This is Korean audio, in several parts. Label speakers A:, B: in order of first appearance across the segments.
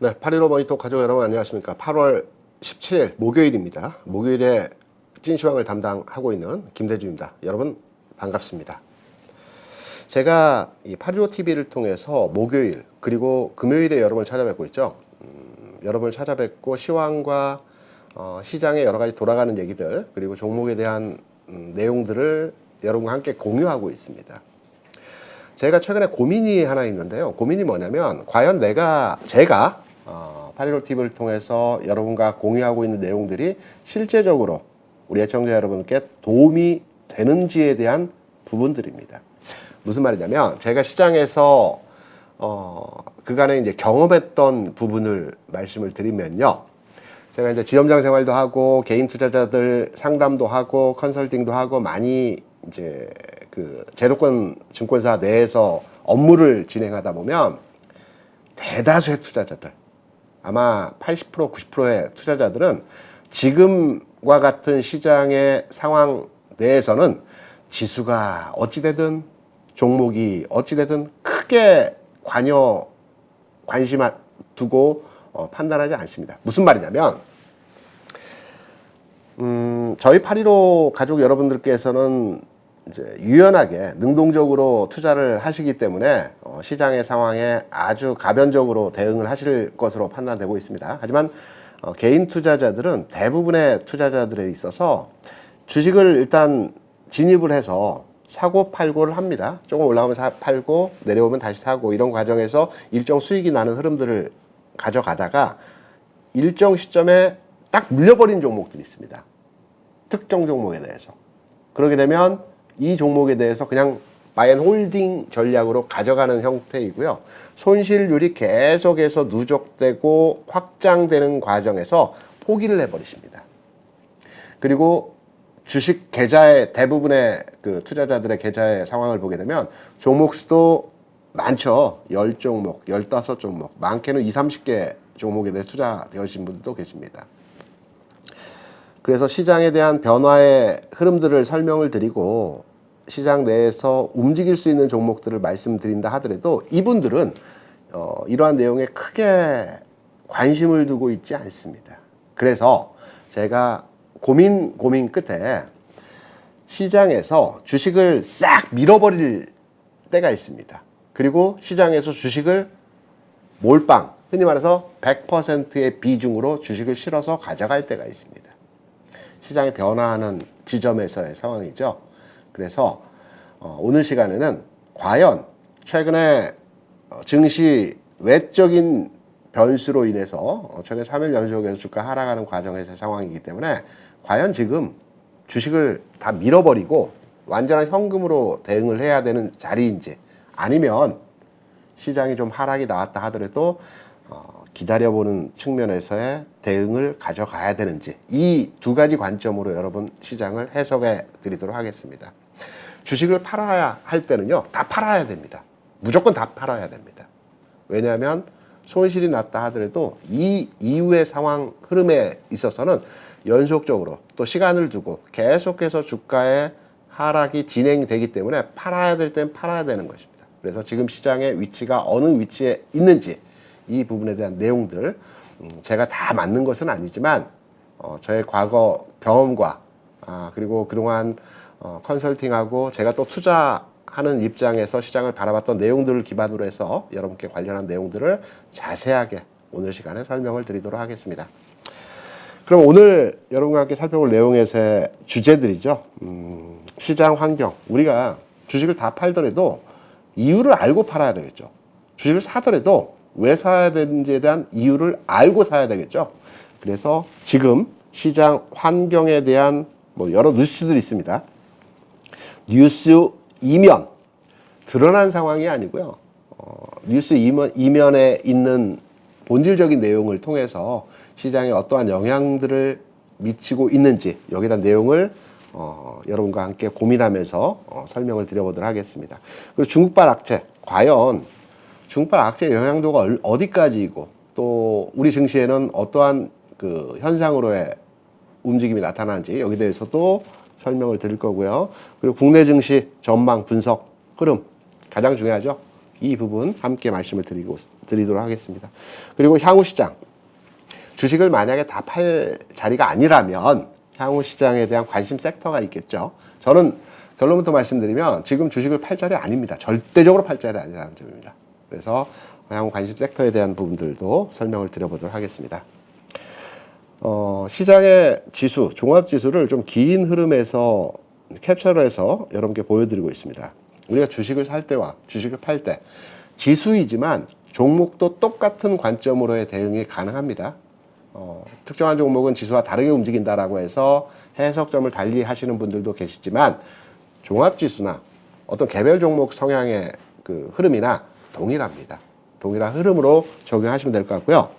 A: 네, 8.15 모니터 가족 여러분 안녕하십니까. 8월 17일 목요일입니다. 목요일에 찐시황을 담당하고 있는 김대주입니다. 여러분 반갑습니다. 제가 이 8.15TV를 통해서 목요일 그리고 금요일에 여러분을 찾아뵙고 있죠. 여러분을 찾아뵙고 시황과 시장의 여러 가지 돌아가는 얘기들 그리고 종목에 대한 내용들을 여러분과 함께 공유하고 있습니다. 제가 최근에 고민이 하나 있는데요. 고민이 뭐냐면 과연 제가 8.15TV를 통해서 여러분과 공유하고 있는 내용들이 실제적으로 우리 애청자 여러분께 도움이 되는지에 대한 부분들입니다. 무슨 말이냐면 제가 시장에서 그간에 이제 경험했던 부분을 말씀을 드리면요. 제가 이제 지점장 생활도 하고 개인 투자자들 상담도 하고 컨설팅도 하고 많이 이제 그 제도권 증권사 내에서 업무를 진행하다 보면 대다수의 투자자들 아마 80% 90%의 투자자들은 지금과 같은 시장의 상황 내에서는 지수가 어찌되든 종목이 어찌되든 크게 관심 두고 판단하지 않습니다. 무슨 말이냐면 저희 8.15 가족 여러분들께서는 이제 유연하게 능동적으로 투자를 하시기 때문에 시장의 상황에 아주 가변적으로 대응을 하실 것으로 판단되고 있습니다. 하지만 개인 투자자들은 대부분의 투자자들에 있어서 주식을 일단 진입을 해서 사고 팔고를 합니다. 조금 올라오면 팔고 내려오면 다시 사고 이런 과정에서 일정 수익이 나는 흐름들을 가져가다가 일정 시점에 딱 물려버린 종목들이 있습니다. 특정 종목에 대해서. 그러게 되면 이 종목에 대해서 그냥 바이앤홀딩 전략으로 가져가는 형태이고요. 손실률이 계속해서 누적되고 확장되는 과정에서 포기를 해버리십니다. 그리고 주식 계좌의 대부분의 그 투자자들의 계좌의 상황을 보게 되면 종목 수도 많죠. 10종목, 15종목, 많게는 20, 30개 종목에 대해 투자되어진 분들도 계십니다. 그래서 시장에 대한 변화의 흐름들을 설명을 드리고 시장 내에서 움직일 수 있는 종목들을 말씀드린다 하더라도 이분들은 이러한 내용에 크게 관심을 두고 있지 않습니다. 그래서 제가 고민 끝에 시장에서 주식을 싹 밀어버릴 때가 있습니다. 그리고 시장에서 주식을 몰빵, 흔히 말해서 100%의 비중으로 주식을 실어서 가져갈 때가 있습니다. 시장이 변화하는 지점에서의 상황이죠. 그래서 오늘 시간에는 과연 최근에 증시 외적인 변수로 인해서 최근 3일 연속해서 주가 하락하는 과정에서의 상황이기 때문에 과연 지금 주식을 다 밀어버리고 완전한 현금으로 대응을 해야 되는 자리인지 아니면 시장이 좀 하락이 나왔다 하더라도 기다려보는 측면에서의 대응을 가져가야 되는지 이 두 가지 관점으로 여러분 시장을 해석해 드리도록 하겠습니다. 주식을 팔아야 할 때는요, 다 팔아야 됩니다. 무조건 다 팔아야 됩니다. 왜냐하면 손실이 났다 하더라도 이 이후의 상황 흐름에 있어서는 연속적으로 또 시간을 두고 계속해서 주가의 하락이 진행되기 때문에 팔아야 될 땐 팔아야 되는 것입니다. 그래서 지금 시장의 위치가 어느 위치에 있는지 이 부분에 대한 내용들 제가 다 맞는 것은 아니지만 저의 과거 경험과 그리고 그동안 컨설팅하고 제가 또 투자하는 입장에서 시장을 바라봤던 내용들을 기반으로 해서 여러분께 관련한 내용들을 자세하게 오늘 시간에 설명을 드리도록 하겠습니다. 그럼 오늘 여러분과 함께 살펴볼 내용에서의 주제들이죠. 시장 환경, 우리가 주식을 다 팔더라도 이유를 알고 팔아야 되겠죠. 주식을 사더라도 왜 사야 되는지에 대한 이유를 알고 사야 되겠죠. 그래서 지금 시장 환경에 대한 여러 뉴스들이 있습니다. 뉴스 이면 드러난 상황이 아니고요. 뉴스 이면에 있는 본질적인 내용을 통해서 시장에 어떠한 영향들을 미치고 있는지 여기에 대한 내용을 여러분과 함께 고민하면서 설명을 드려보도록 하겠습니다. 그리고 중국발 악재, 과연 중국발 악재 영향도가 어디까지이고 또 우리 증시에는 어떠한 그 현상으로의 움직임이 나타나는지 여기에 대해서도 설명을 드릴 거고요. 그리고 국내 증시 전망 분석 흐름 가장 중요하죠. 이 부분 함께 말씀을 드리도록 하겠습니다. 그리고 향후 시장. 주식을 만약에 다 팔 자리가 아니라면 향후 시장에 대한 관심 섹터가 있겠죠. 저는 결론부터 말씀드리면 지금 주식을 팔 자리 아닙니다. 절대적으로 팔 자리 아니라는 점입니다. 그래서 향후 관심 섹터에 대한 부분들도 설명을 드려보도록 하겠습니다. 시장의 지수, 종합지수를 좀 긴 흐름에서 캡처를 해서 여러분께 보여드리고 있습니다. 우리가 주식을 살 때와 주식을 팔 때 지수이지만 종목도 똑같은 관점으로의 대응이 가능합니다. 특정한 종목은 지수와 다르게 움직인다라고 해서 해석점을 달리 하시는 분들도 계시지만 종합지수나 어떤 개별 종목 성향의 그 흐름이나 동일합니다. 동일한 흐름으로 적용하시면 될 것 같고요.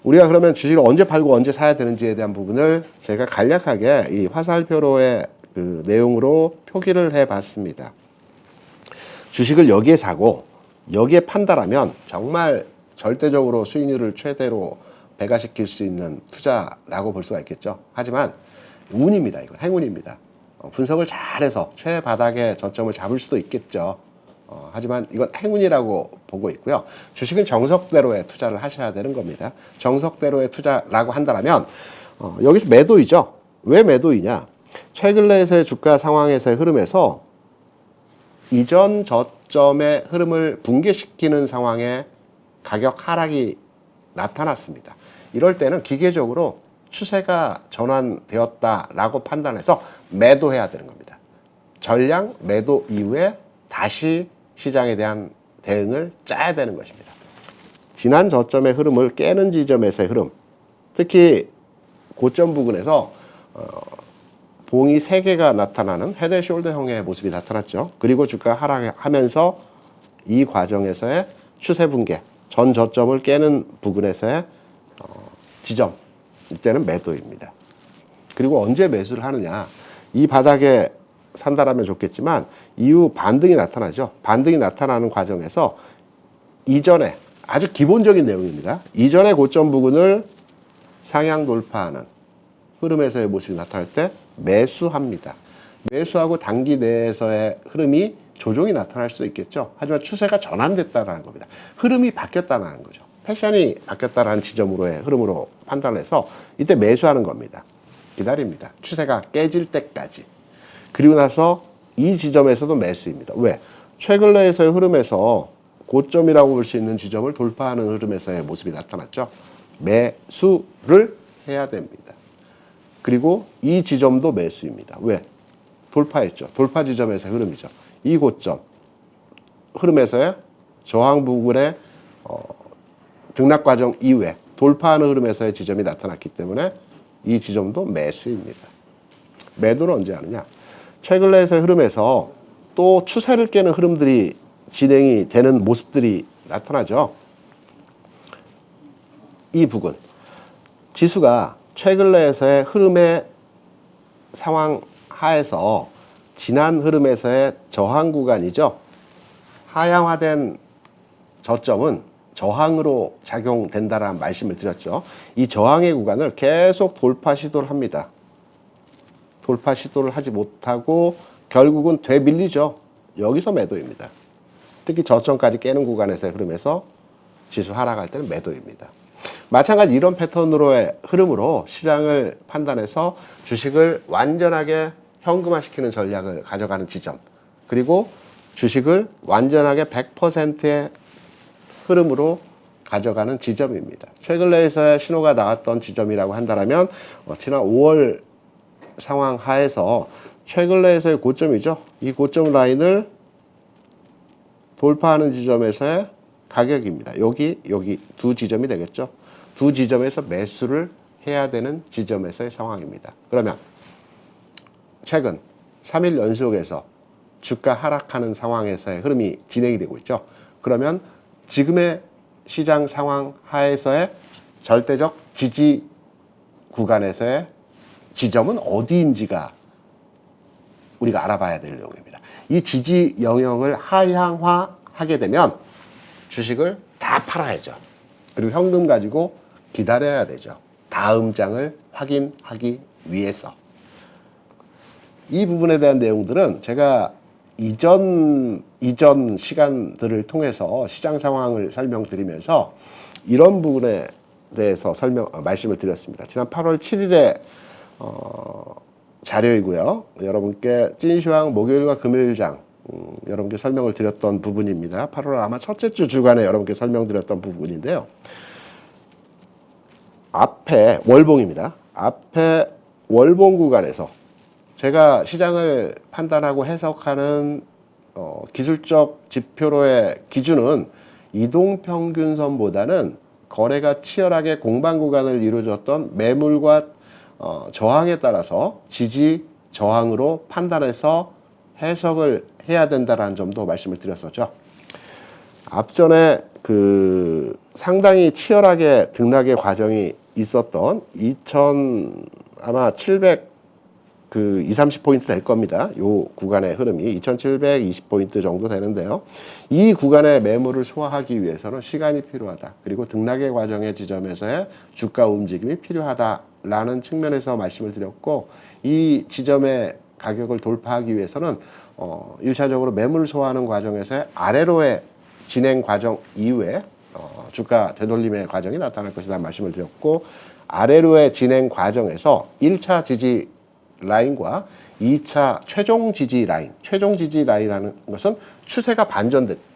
A: 우리가 그러면 주식을 언제 팔고 언제 사야 되는지에 대한 부분을 제가 간략하게 이 화살표로의 그 내용으로 표기를 해 봤습니다. 주식을 여기에 사고 여기에 판다라면 정말 절대적으로 수익률을 최대로 배가시킬 수 있는 투자라고 볼 수가 있겠죠. 하지만 운입니다. 이건 행운입니다. 분석을 잘해서 최바닥의 저점을 잡을 수도 있겠죠. 하지만 이건 행운이라고 보고 있고요. 주식은 정석대로의 투자를 하셔야 되는 겁니다. 정석대로의 투자라고 한다면 여기서 매도이죠. 왜 매도이냐? 최근 내에서의 주가 상황에서의 흐름에서 이전 저점의 흐름을 붕괴시키는 상황에 가격 하락이 나타났습니다. 이럴 때는 기계적으로 추세가 전환되었다라고 판단해서 매도해야 되는 겁니다. 전량 매도 이후에 다시 시장에 대한 대응을 짜야 되는 것입니다. 지난 저점의 흐름을 깨는 지점에서의 흐름, 특히 고점 부근에서 봉이 3개가 나타나는 헤드 앤 숄더형의 모습이 나타났죠. 그리고 주가 하락하면서 이 과정에서의 추세 붕괴, 전 저점을 깨는 부근에서의 지점, 이때는 매도입니다. 그리고 언제 매수를 하느냐, 이 바닥에 산다라면 좋겠지만 이후 반등이 나타나죠. 반등이 나타나는 과정에서 이전에 아주 기본적인 내용입니다. 이전의 고점 부근을 상향 돌파하는 흐름에서의 모습이 나타날 때 매수합니다. 매수하고 단기 내에서의 흐름이 조정이 나타날 수 있겠죠. 하지만 추세가 전환됐다는 겁니다. 흐름이 바뀌었다는 거죠. 패션이 바뀌었다는 지점으로의 흐름으로 판단해서 이때 매수하는 겁니다. 기다립니다. 추세가 깨질 때까지. 그리고 나서 이 지점에서도 매수입니다. 왜? 최근 내에서의 흐름에서 고점이라고 볼 수 있는 지점을 돌파하는 흐름에서의 모습이 나타났죠. 매수를 해야 됩니다. 그리고 이 지점도 매수입니다. 왜? 돌파했죠. 돌파 지점에서의 흐름이죠. 이 고점 흐름에서의 저항 부근의 등락 과정 이후에 돌파하는 흐름에서의 지점이 나타났기 때문에 이 지점도 매수입니다. 매도는 언제 하느냐? 최근 내에서의 흐름에서 또 추세를 깨는 흐름들이 진행이 되는 모습들이 나타나죠. 이 부분 지수가 최근 내에서의 흐름의 상황 하에서 지난 흐름에서의 저항 구간이죠. 하향화된 저점은 저항으로 작용된다라는 말씀을 드렸죠. 이 저항의 구간을 계속 돌파 시도를 합니다. 돌파 시도를 하지 못하고 결국은 되밀리죠. 여기서 매도입니다. 특히 저점까지 깨는 구간에서의 흐름에서 지수 하락할 때는 매도입니다. 마찬가지 이런 패턴으로의 흐름으로 시장을 판단해서 주식을 완전하게 현금화시키는 전략을 가져가는 지점, 그리고 주식을 완전하게 100%의 흐름으로 가져가는 지점입니다. 최근 내에서의 신호가 나왔던 지점이라고 한다면 지난 5월 상황 하에서 최근 내에서의 고점이죠. 이 고점 라인을 돌파하는 지점에서의 가격입니다. 여기 두 지점이 되겠죠. 두 지점에서 매수를 해야 되는 지점에서의 상황입니다. 그러면 최근 3일 연속에서 주가 하락하는 상황에서의 흐름이 진행이 되고 있죠. 그러면 지금의 시장 상황 하에서의 절대적 지지 구간에서의 지점은 어디인지가 우리가 알아봐야 될 내용입니다. 이 지지 영역을 하향화하게 되면 주식을 다 팔아야죠. 그리고 현금 가지고 기다려야 되죠. 다음 장을 확인하기 위해서. 이 부분에 대한 내용들은 제가 이전 시간들을 통해서 시장 상황을 설명드리면서 이런 부분에 대해서 말씀을 드렸습니다. 지난 8월 7일에 자료이고요. 여러분께 찐시황 목요일과 금요일장 여러분께 설명을 드렸던 부분입니다. 8월 아마 첫째 주 주간에 여러분께 설명드렸던 부분인데요. 앞에 월봉입니다. 앞에 월봉 구간에서 제가 시장을 판단하고 해석하는 기술적 지표로의 기준은 이동평균선보다는 거래가 치열하게 공방 구간을 이루어졌던 매물과 저항에 따라서 지지, 저항으로 판단해서 해석을 해야 된다는 점도 말씀을 드렸었죠. 앞전에 상당히 치열하게 등락의 과정이 있었던 아마 30포인트 될 겁니다. 요 구간의 흐름이 2720포인트 정도 되는데요. 이 구간의 매물을 소화하기 위해서는 시간이 필요하다. 그리고 등락의 과정의 지점에서의 주가 움직임이 필요하다라는 측면에서 말씀을 드렸고, 이 지점의 가격을 돌파하기 위해서는 1차적으로 매물을 소화하는 과정에서의 아래로의 진행 과정 이후에 주가 되돌림의 과정이 나타날 것이다 말씀을 드렸고, 아래로의 진행 과정에서 1차 지지 라인과 2차 최종 지지 라인이라는 것은 추세가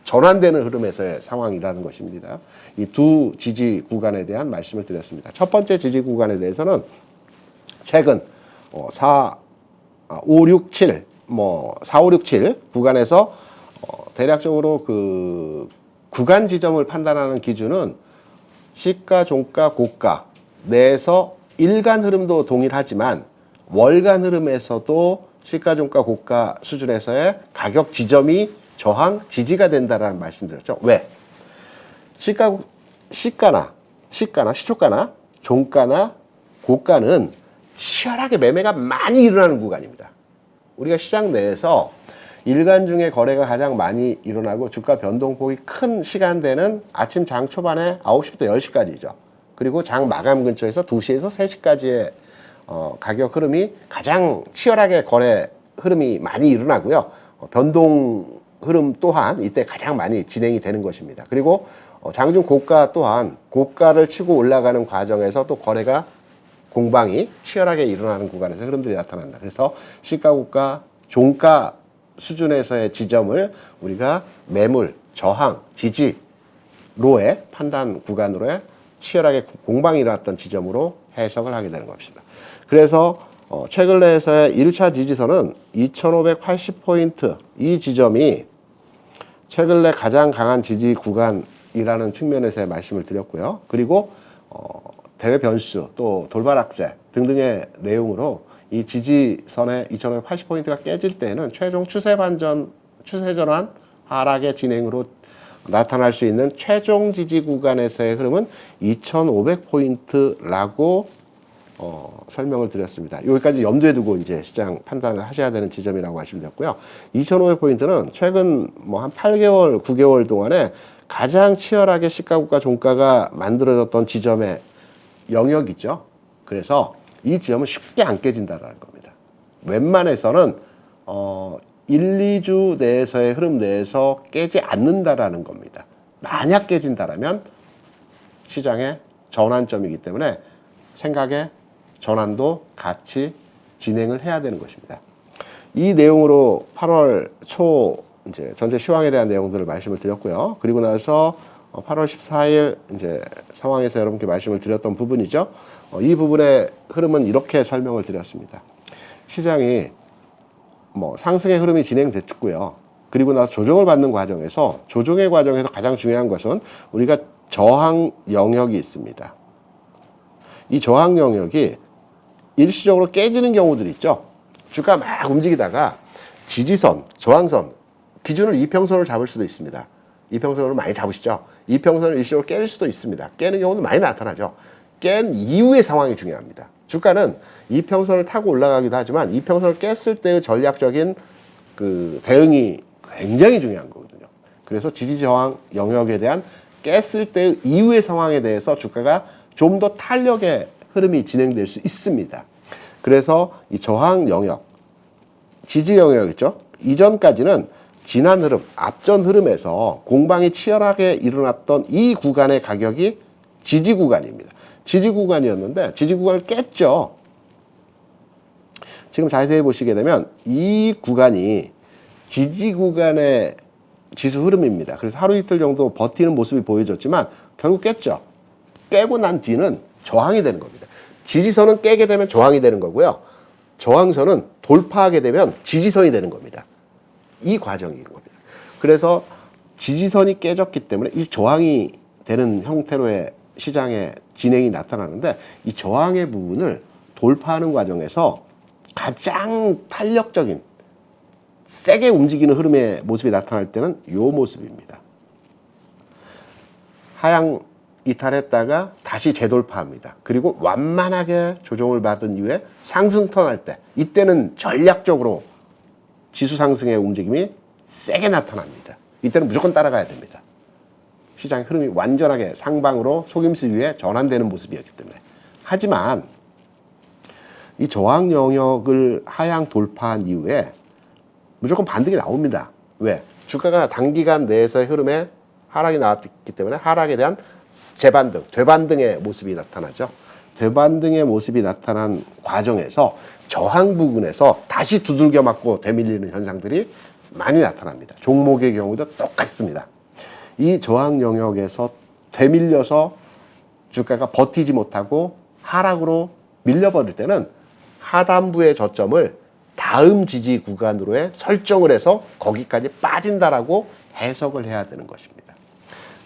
A: 전환되는 흐름에서의 상황이라는 것입니다. 이 두 지지 구간에 대한 말씀을 드렸습니다. 첫 번째 지지 구간에 대해서는 최근 4, 5, 6, 7 구간에서 대략적으로 구간 지점을 판단하는 기준은 시가, 종가, 고가 내에서 일간 흐름도 동일하지만 월간 흐름에서도 시가, 종가, 고가 수준에서의 가격 지점이 저항, 지지가 된다라는 말씀드렸죠. 왜? 시가나 시초가나 종가나 고가는 치열하게 매매가 많이 일어나는 구간입니다. 우리가 시장 내에서 일간 중에 거래가 가장 많이 일어나고 주가 변동폭이 큰 시간대는 아침 장 초반에 9시부터 10시까지죠. 그리고 장 마감 근처에서 2시에서 3시까지의 가격 흐름이 가장 치열하게 거래 흐름이 많이 일어나고요. 변동 흐름 또한 이때 가장 많이 진행이 되는 것입니다. 그리고 장중 고가 또한 고가를 치고 올라가는 과정에서 또 거래가 공방이 치열하게 일어나는 구간에서 흐름들이 나타난다. 그래서 시가, 고가, 종가 수준에서의 지점을 우리가 매물, 저항, 지지로의 판단 구간으로의 치열하게 공방이 일어났던 지점으로 해석을 하게 되는 것입니다. 그래서 최근 내에서의 1차 지지선은 2580포인트 이 지점이 최근 내 가장 강한 지지 구간이라는 측면에서의 말씀을 드렸고요. 그리고 대외 변수 또 돌발 악재 등등의 내용으로 이 지지선의 2580포인트가 깨질 때에는 최종 추세 전환 하락의 진행으로 나타날 수 있는 최종 지지 구간에서의 흐름은 2500포인트라고 설명을 드렸습니다. 여기까지 염두에 두고 이제 시장 판단을 하셔야 되는 지점이라고 말씀드렸고요. 2500포인트는 최근 한 8개월, 9개월 동안에 가장 치열하게 시가고가 종가가 만들어졌던 지점의 영역이죠. 그래서 이 지점은 쉽게 안 깨진다라는 겁니다. 웬만해서는 1, 2주 내에서의 흐름 내에서 깨지 않는다라는 겁니다. 만약 깨진다라면 시장의 전환점이기 때문에 생각의 전환도 같이 진행을 해야 되는 것입니다. 이 내용으로 8월 초 이제 전체 시황에 대한 내용들을 말씀을 드렸고요. 그리고 나서 8월 14일 이제 상황에서 여러분께 말씀을 드렸던 부분이죠. 이 부분의 흐름은 이렇게 설명을 드렸습니다. 시장이 상승의 흐름이 진행됐고요. 그리고 나서 조정을 받는 과정에서 조정의 과정에서 가장 중요한 것은 우리가 저항 영역이 있습니다. 이 저항 영역이 일시적으로 깨지는 경우들이 있죠. 주가 막 움직이다가 지지선, 저항선, 기준을 이평선을 잡을 수도 있습니다. 이평선을 많이 잡으시죠. 이평선을 일시적으로 깰 수도 있습니다. 깨는 경우도 많이 나타나죠. 깬 이후의 상황이 중요합니다. 주가는 이평선을 타고 올라가기도 하지만 이평선을 깼을 때의 전략적인 대응이 굉장히 중요한 거거든요. 그래서 지지 저항 영역에 대한 깼을 때의 이후의 상황에 대해서 주가가 좀 더 탄력의 흐름이 진행될 수 있습니다. 그래서 이 저항 영역, 지지 영역 있죠? 이전까지는 지난 흐름, 앞전 흐름에서 공방이 치열하게 일어났던 이 구간의 가격이 지지 구간입니다. 지지 구간이었는데 지지 구간을 깼죠. 지금 자세히 보시게 되면 이 구간이 지지 구간의 지수 흐름입니다. 그래서 하루 이틀 정도 버티는 모습이 보여졌지만 결국 깼죠. 깨고 난 뒤는 저항이 되는 겁니다. 지지선은 깨게 되면 저항이 되는 거고요. 저항선은 돌파하게 되면 지지선이 되는 겁니다. 이 과정인 겁니다. 그래서 지지선이 깨졌기 때문에 이 저항이 되는 형태로의 시장의 진행이 나타나는데 이 저항의 부분을 돌파하는 과정에서 가장 탄력적인 세게 움직이는 흐름의 모습이 나타날 때는 이 모습입니다. 하향 이탈했다가 다시 재돌파합니다. 그리고 완만하게 조정을 받은 이후에 상승 턴할 때 이때는 전략적으로 지수 상승의 움직임이 세게 나타납니다. 이때는 무조건 따라가야 됩니다. 시장의 흐름이 완전하게 상방으로 속임수 위에 전환되는 모습이었기 때문에. 하지만 이 저항 영역을 하향 돌파한 이후에 무조건 반등이 나옵니다. 왜? 주가가 단기간 내에서의 흐름에 하락이 나왔기 때문에 하락에 대한 재반등, 되반등의 모습이 나타나죠. 되반등의 모습이 나타난 과정에서 저항 부분에서 다시 두들겨 맞고 되밀리는 현상들이 많이 나타납니다. 종목의 경우도 똑같습니다. 이 저항 영역에서 되밀려서 주가가 버티지 못하고 하락으로 밀려버릴 때는 하단부의 저점을 다음 지지 구간으로의 설정을 해서 거기까지 빠진다라고 해석을 해야 되는 것입니다.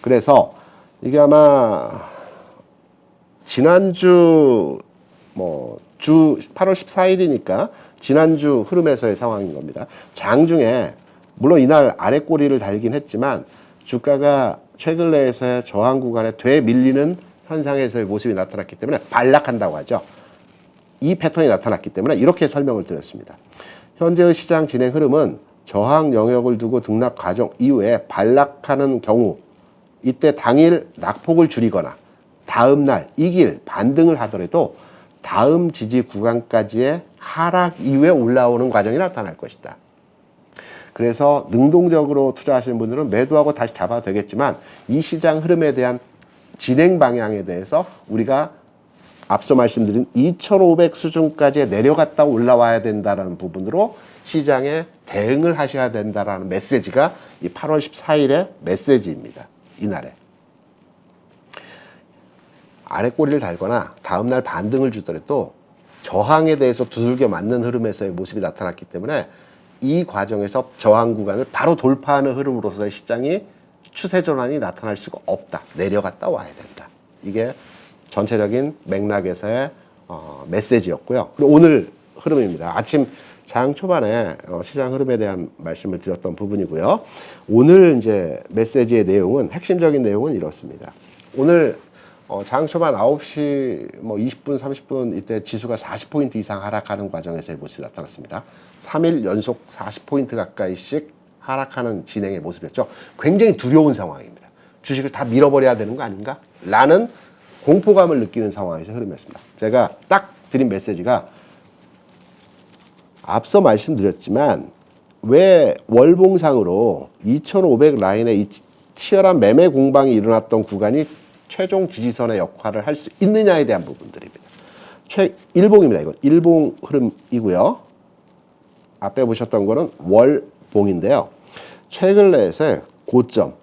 A: 그래서 이게 아마 지난주 주 8월 14일이니까 지난주 흐름에서의 상황인 겁니다. 장중에 물론 이날 아래 꼬리를 달긴 했지만 주가가 최근 내에서의 저항 구간에 되밀리는 현상에서의 모습이 나타났기 때문에 반락한다고 하죠. 이 패턴이 나타났기 때문에 이렇게 설명을 드렸습니다. 현재의 시장 진행 흐름은 저항 영역을 두고 등락 과정 이후에 반락하는 경우 이때 당일 낙폭을 줄이거나 다음 날 이길 반등을 하더라도 다음 지지 구간까지의 하락 이후에 올라오는 과정이 나타날 것이다. 그래서 능동적으로 투자하시는 분들은 매도하고 다시 잡아도 되겠지만 이 시장 흐름에 대한 진행 방향에 대해서 우리가 앞서 말씀드린 2,500 수준까지 내려갔다 올라와야 된다는 부분으로 시장에 대응을 하셔야 된다는 메시지가 이 8월 14일의 메시지입니다. 이날에. 아래 꼬리를 달거나 다음날 반등을 주더라도 저항에 대해서 두들겨 맞는 흐름에서의 모습이 나타났기 때문에 이 과정에서 저항 구간을 바로 돌파하는 흐름으로서의 시장이 추세 전환이 나타날 수가 없다. 내려갔다 와야 된다. 이게 전체적인 맥락에서의 메시지였고요. 그리고 오늘 흐름입니다. 아침 장 초반에 시장 흐름에 대한 말씀을 드렸던 부분이고요. 오늘 이제 메시지의 내용은 핵심적인 내용은 이렇습니다. 오늘 장 초반 9시 20분, 30분 이때 지수가 40포인트 이상 하락하는 과정에서의 모습이 나타났습니다. 3일 연속 40포인트 가까이씩 하락하는 진행의 모습이었죠. 굉장히 두려운 상황입니다. 주식을 다 밀어버려야 되는 거 아닌가? 라는 공포감을 느끼는 상황에서 흐름이었습니다. 제가 딱 드린 메시지가 앞서 말씀드렸지만 왜 월봉상으로 2500 라인의 이 치열한 매매 공방이 일어났던 구간이 최종 지지선의 역할을 할 수 있느냐에 대한 부분들입니다. 일봉입니다. 이건 일봉 흐름이고요. 앞에 보셨던 거는 월봉인데요. 최근 내에서의 고점,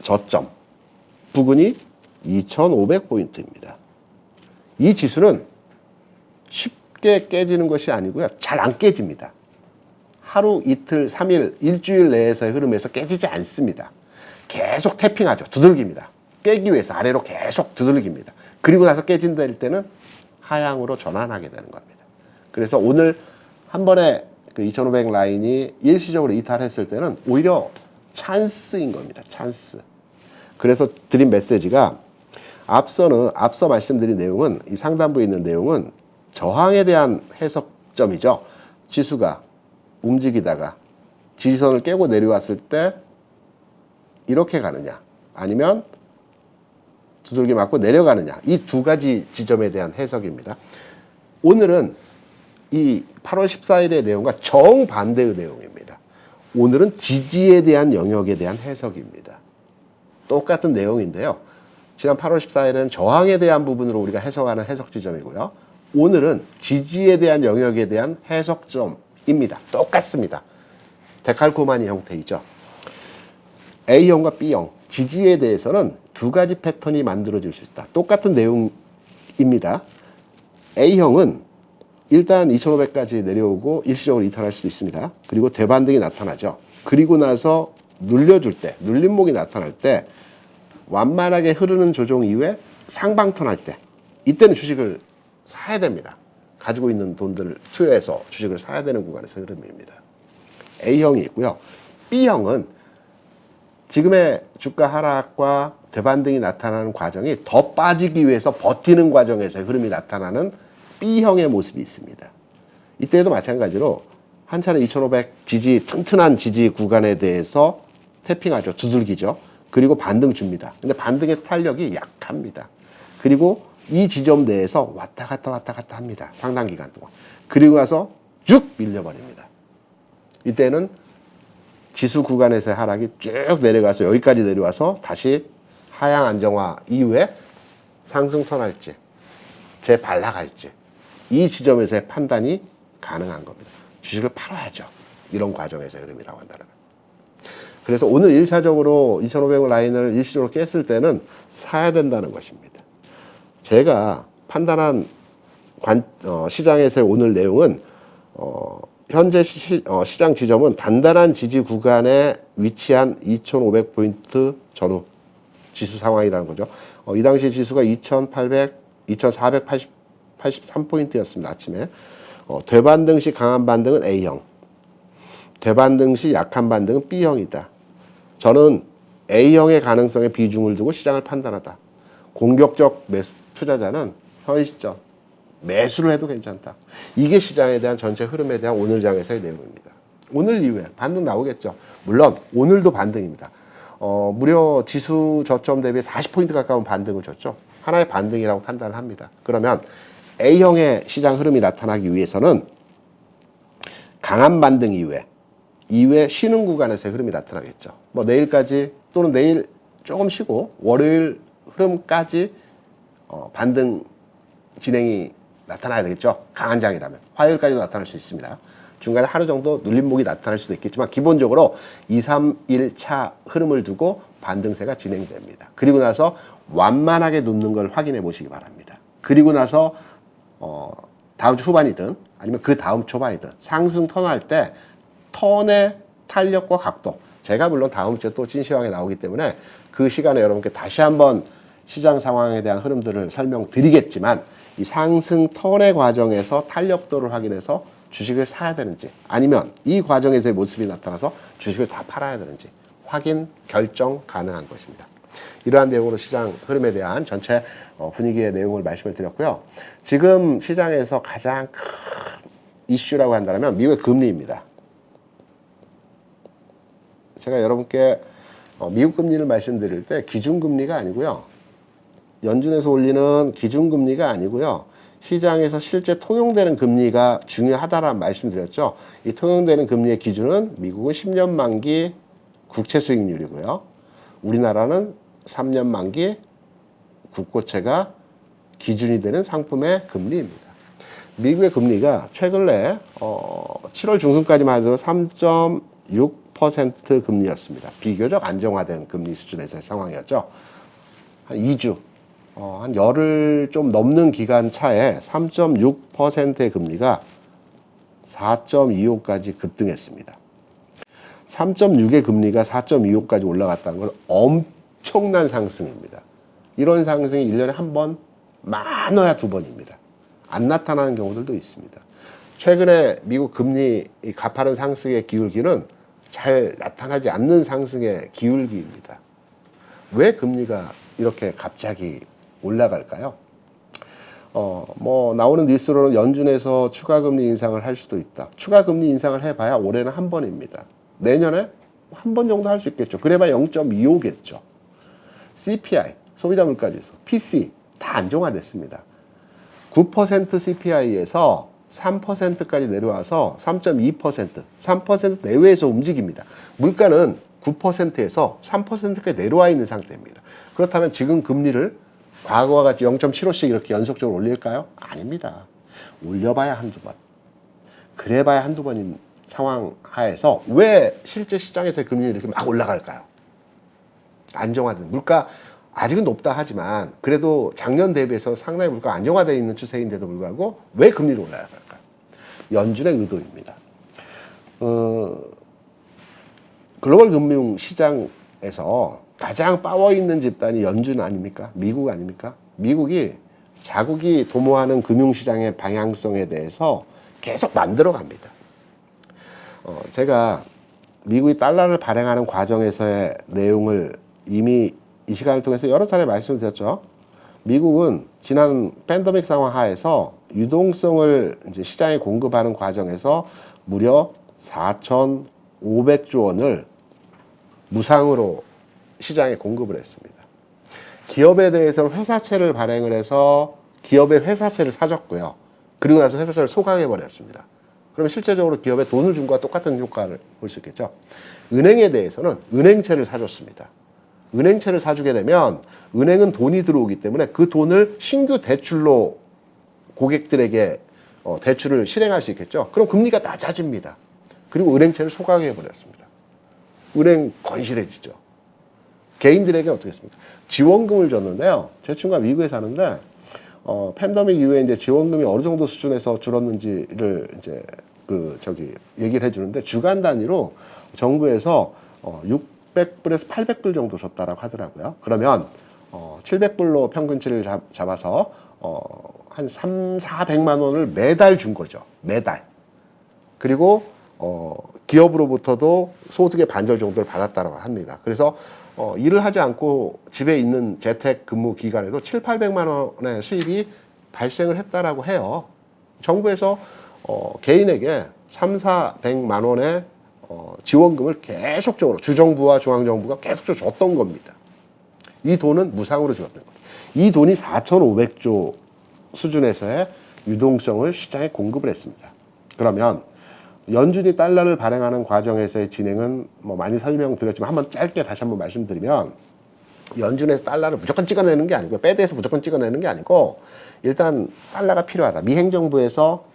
A: 저점 부근이 2500포인트입니다. 이 지수는 쉽게 깨지는 것이 아니고요. 잘 안 깨집니다. 하루, 이틀, 3일, 일주일 내에서의 흐름에서 깨지지 않습니다. 계속 태핑하죠. 두들깁니다. 깨기 위해서 아래로 계속 두들깁니다. 그리고 나서 깨진다 때는 하향으로 전환하게 되는 겁니다. 그래서 오늘 한 번에 그 2500 라인이 일시적으로 이탈했을 때는 오히려 찬스인 겁니다. 찬스. 그래서 드린 메시지가 앞서 말씀드린 내용은 이 상단부에 있는 내용은 저항에 대한 해석점이죠. 지수가 움직이다가 지지선을 깨고 내려왔을 때 이렇게 가느냐 아니면 두들겨 맞고 내려가느냐 이 두 가지 지점에 대한 해석입니다. 오늘은 이 8월 14일의 내용과 정반대의 내용입니다. 오늘은 지지에 대한 영역에 대한 해석입니다. 똑같은 내용인데요. 지난 8월 14일은 저항에 대한 부분으로 우리가 해석하는 해석 지점이고요. 오늘은 지지에 대한 영역에 대한 해석점입니다. 똑같습니다. 데칼코마니 형태이죠. A형과 B형, 지지에 대해서는 두 가지 패턴이 만들어질 수 있다. 똑같은 내용입니다. A형은 일단 2500까지 내려오고 일시적으로 이탈할 수도 있습니다. 그리고 되반등이 나타나죠. 그리고 나서 눌려줄 때, 눌림목이 나타날 때 완만하게 흐르는 조정 이후에 상방턴 할 때 이때는 주식을 사야 됩니다. 가지고 있는 돈들을 투여해서 주식을 사야 되는 구간에서 흐름입니다. A형이 있고요. B형은 지금의 주가 하락과 되반등이 나타나는 과정이 더 빠지기 위해서 버티는 과정에서 흐름이 나타나는 B형의 모습이 있습니다. 이때도 마찬가지로 한 차례 2500 지지, 튼튼한 지지 구간에 대해서 태핑하죠. 두들기죠. 그리고 반등 줍니다. 근데 반등의 탄력이 약합니다. 그리고 이 지점 내에서 왔다 갔다 합니다. 상당 기간 동안. 그리고 나서 쭉 밀려버립니다. 이때는 지수 구간에서의 하락이 쭉 내려가서 여기까지 내려와서 다시 하향 안정화 이후에 상승 턴할지 재반락할지 이 지점에서의 판단이 가능한 겁니다. 주식을 팔아야죠. 이런 과정에서 흐름이라고 한다면. 그래서 오늘 1차적으로 2500 라인을 일시적으로 깼을 때는 사야 된다는 것입니다. 제가 판단한 시장에서의 오늘 내용은 현재 시장 지점은 단단한 지지 구간에 위치한 2500포인트 전후 지수 상황이라는 거죠. 이 당시 지수가 2483포인트였습니다. 아침에. 되반등 시 강한 반등은 A형, 되반등 시 약한 반등은 B형이다. 저는 A형의 가능성에 비중을 두고 시장을 판단하다. 공격적 투자자는 현 시점 매수를 해도 괜찮다. 이게 시장에 대한 전체 흐름에 대한 오늘 장에서의 내용입니다. 오늘 이후에 반등 나오겠죠. 물론 오늘도 반등입니다. 무려 지수 저점 대비 40포인트 가까운 반등을 줬죠. 하나의 반등이라고 판단을 합니다. 그러면 A형의 시장 흐름이 나타나기 위해서는 강한 반등 이후에 쉬는 구간에서의 흐름이 나타나겠죠. 뭐 내일까지 또는 내일 조금 쉬고 월요일 흐름까지 반등 진행이 나타나야 되겠죠. 강한 장이라면. 화요일까지도 나타날 수 있습니다. 중간에 하루 정도 눌림목이 나타날 수도 있겠지만 기본적으로 2, 3일 차 흐름을 두고 반등세가 진행됩니다. 그리고 나서 완만하게 눕는 걸 확인해 보시기 바랍니다. 그리고 나서 다음 주 후반이든 아니면 그 다음 초반이든 상승 턴할 때 턴의 탄력과 각도, 제가 물론 다음 주에 또 진시황에 나오기 때문에 그 시간에 여러분께 다시 한번 시장 상황에 대한 흐름들을 설명드리겠지만 이 상승 턴의 과정에서 탄력도를 확인해서 주식을 사야 되는지 아니면 이 과정에서의 모습이 나타나서 주식을 다 팔아야 되는지 확인, 결정 가능한 것입니다. 이러한 내용으로 시장 흐름에 대한 전체 분위기의 내용을 말씀을 드렸고요. 지금 시장에서 가장 큰 이슈라고 한다면 미국의 금리입니다. 제가 여러분께 미국 금리를 말씀드릴 때 기준금리가 아니고요. 연준에서 올리는 기준금리가 아니고요. 시장에서 실제 통용되는 금리가 중요하다라는 말씀드렸죠. 이 통용되는 금리의 기준은 미국은 10년 만기 국채 수익률이고요. 우리나라는 3년 만기 국고채가 기준이 되는 상품의 금리입니다. 미국의 금리가 최근에 7월 중순까지만 해도 3.6% 금리였습니다. 비교적 안정화된 금리 수준에서의 상황이었죠. 한 2주, 한 열흘 좀 넘는 기간 차에 3.6%의 금리가 4.25까지 급등했습니다. 3.6의 금리가 4.25까지 올라갔다는 건 엄청난 상승입니다. 이런 상승이 1년에 한 번, 많아야 두 번입니다. 안 나타나는 경우들도 있습니다. 최근에 미국 금리 가파른 상승의 기울기는 잘 나타나지 않는 상승의 기울기입니다. 왜 금리가 이렇게 갑자기 올라갈까요? 뭐 나오는 뉴스로는 연준에서 추가 금리 인상을 할 수도 있다. 추가 금리 인상을 해봐야 올해는 한 번입니다. 내년에 한 번 정도 할 수 있겠죠. 그래봐야 0.25겠죠. CPI, 소비자 물가지수, PC 다 안정화됐습니다. 9% CPI에서 3%까지 내려와서 3.2%, 3% 내외에서 움직입니다. 물가는 9%에서 3%까지 내려와 있는 상태입니다. 그렇다면 지금 금리를 과거와 같이 0.75씩 이렇게 연속적으로 올릴까요? 아닙니다. 올려봐야 한두 번. 그래봐야 한두 번인 상황 하에서 왜 실제 시장에서의 금리는 이렇게 막 올라갈까요? 안정화된 물가 아직은 높다 하지만 그래도 작년 대비해서 상당히 물가 안정화되어 있는 추세인데도 불구하고 왜 금리를 올라갈까요? 연준의 의도입니다. 글로벌 금융 시장에서 가장 파워 있는 집단이 연준 아닙니까? 미국 아닙니까? 미국이 자국이 도모하는 금융시장의 방향성에 대해서 계속 만들어 갑니다. 제가 미국이 달러를 발행하는 과정에서의 내용을 이미 이 시간을 통해서 여러 차례 말씀드렸죠. 미국은 지난 팬데믹 상황 하에서 유동성을 이제 시장에 공급하는 과정에서 무려 4,500조 원을 무상으로 시장에 공급을 했습니다. 기업에 대해서는 회사채를 발행을 해서 기업의 회사채를 사줬고요. 그리고 나서 회사채를 소각해버렸습니다. 그러면 실제적으로 기업에 돈을 준 것과 똑같은 효과를 볼 수 있겠죠. 은행에 대해서는 은행채를 사줬습니다. 은행채를 사주게 되면 은행은 돈이 들어오기 때문에 그 돈을 신규 대출로 고객들에게 대출을 실행할 수 있겠죠. 그럼 금리가 낮아집니다. 그리고 은행채를 소각해버렸습니다. 은행 건실해지죠. 개인들에게 어떻게 했습니까? 지원금을 줬는데요. 제 친구가 미국에 사는데 팬데믹 이후에 이제 지원금이 어느 정도 수준에서 줄었는지를 이제 얘기를 해주는데 주간 단위로 정부에서 600불에서 800불 정도 줬다라고 하더라고요. 그러면 700불로 평균치를 잡아서 한 400만 원을 매달 준 거죠. 매달. 그리고 기업으로부터도 소득의 반절 정도를 받았다고 합니다. 그래서 일을 하지 않고 집에 있는 재택 근무 기간에도 700~800만 원의 수입이 발생을 했다라고 해요. 정부에서 개인에게 300~400만 원의 지원금을 계속적으로 주정부와 중앙정부가 계속적으로 줬던 겁니다. 이 돈은 무상으로 줬던 거예요. 이 돈이 4,500조 수준에서의 유동성을 시장에 공급을 했습니다. 그러면 연준이 달러를 발행하는 과정에서의 진행은 뭐 많이 설명드렸지만 한번 짧게 다시 한번 말씀드리면 연준에서 달러를 무조건 찍어내는 게 아니고 패드에서 무조건 찍어내는 게 아니고 일단 달러가 필요하다. 미 행정부에서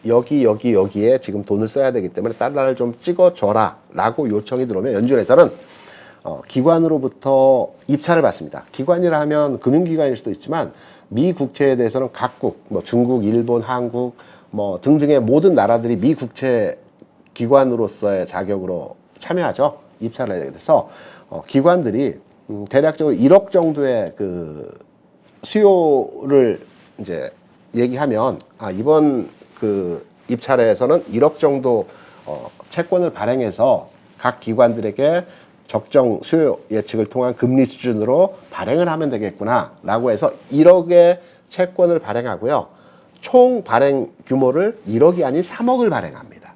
A: 여기에 지금 돈을 써야 되기 때문에 달러를 좀 찍어줘라 라고 요청이 들어오면 연준에서는 기관으로부터 입찰을 받습니다. 기관이라 하면 금융기관일 수도 있지만 미 국채에 대해서는 각국 뭐 중국, 일본, 한국 뭐 등등의 모든 나라들이 미 국채 기관으로서의 자격으로 참여하죠. 입찰을 하게 돼서 기관들이 대략적으로 1억 정도의 그 수요를 이제 얘기하면 이번 그 입찰에서는 1억 정도 채권을 발행해서 각 기관들에게 적정 수요 예측을 통한 금리 수준으로 발행을 하면 되겠구나 라고 해서 1억의 채권을 발행하고요. 총 발행 규모를 1억이 아닌 3억을 발행합니다.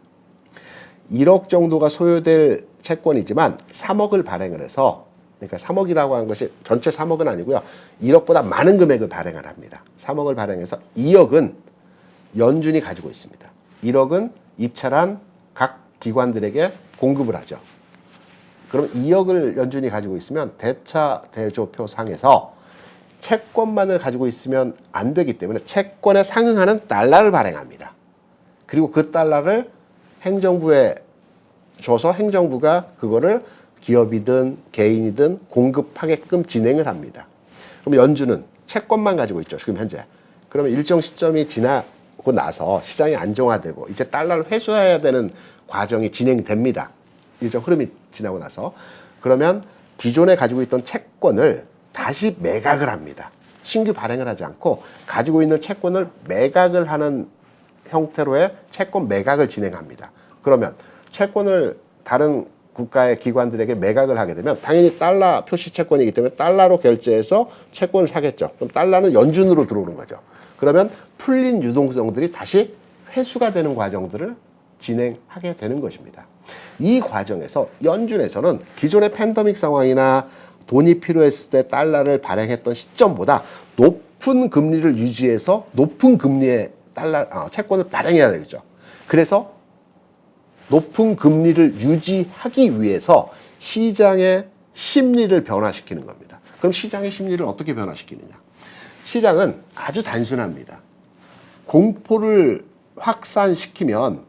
A: 1억 정도가 소요될 채권이지만 3억을 발행을 해서 그러니까 3억이라고 하는 것이 전체 3억은 아니고요. 1억보다 많은 금액을 발행을 합니다. 3억을 발행해서 2억은 연준이 가지고 있습니다. 1억은 입찰한 각 기관들에게 공급을 하죠. 그럼 2억을 연준이 가지고 있으면 대차 대조표 상에서 채권만을 가지고 있으면 안 되기 때문에 채권에 상응하는 달러를 발행합니다. 그리고 그 달러를 행정부에 줘서 행정부가 그거를 기업이든 개인이든 공급하게끔 진행을 합니다. 그럼 연준은 채권만 가지고 있죠. 지금 현재. 그러면 일정 시점이 지나고 나서 시장이 안정화되고 이제 달러를 회수해야 되는 과정이 진행됩니다. 일정 흐름이 지나고 나서. 그러면 기존에 가지고 있던 채권을 다시 매각을 합니다. 신규 발행을 하지 않고 가지고 있는 채권을 매각을 하는 형태로의 채권 매각을 진행합니다. 그러면 채권을 다른 국가의 기관들에게 매각을 하게 되면 당연히 달러 표시 채권이기 때문에 달러로 결제해서 채권을 사겠죠. 그럼 달러는 연준으로 들어오는 거죠. 그러면 풀린 유동성들이 다시 회수가 되는 과정들을 진행하게 되는 것입니다. 이 과정에서 연준에서는 기존의 팬데믹 상황이나 돈이 필요했을 때 달러를 발행했던 시점보다 높은 금리를 유지해서 높은 금리의 채권을 발행해야 되겠죠. 그래서 높은 금리를 유지하기 위해서 시장의 심리를 변화시키는 겁니다. 그럼 시장의 심리를 어떻게 변화시키느냐? 시장은 아주 단순합니다. 공포를 확산시키면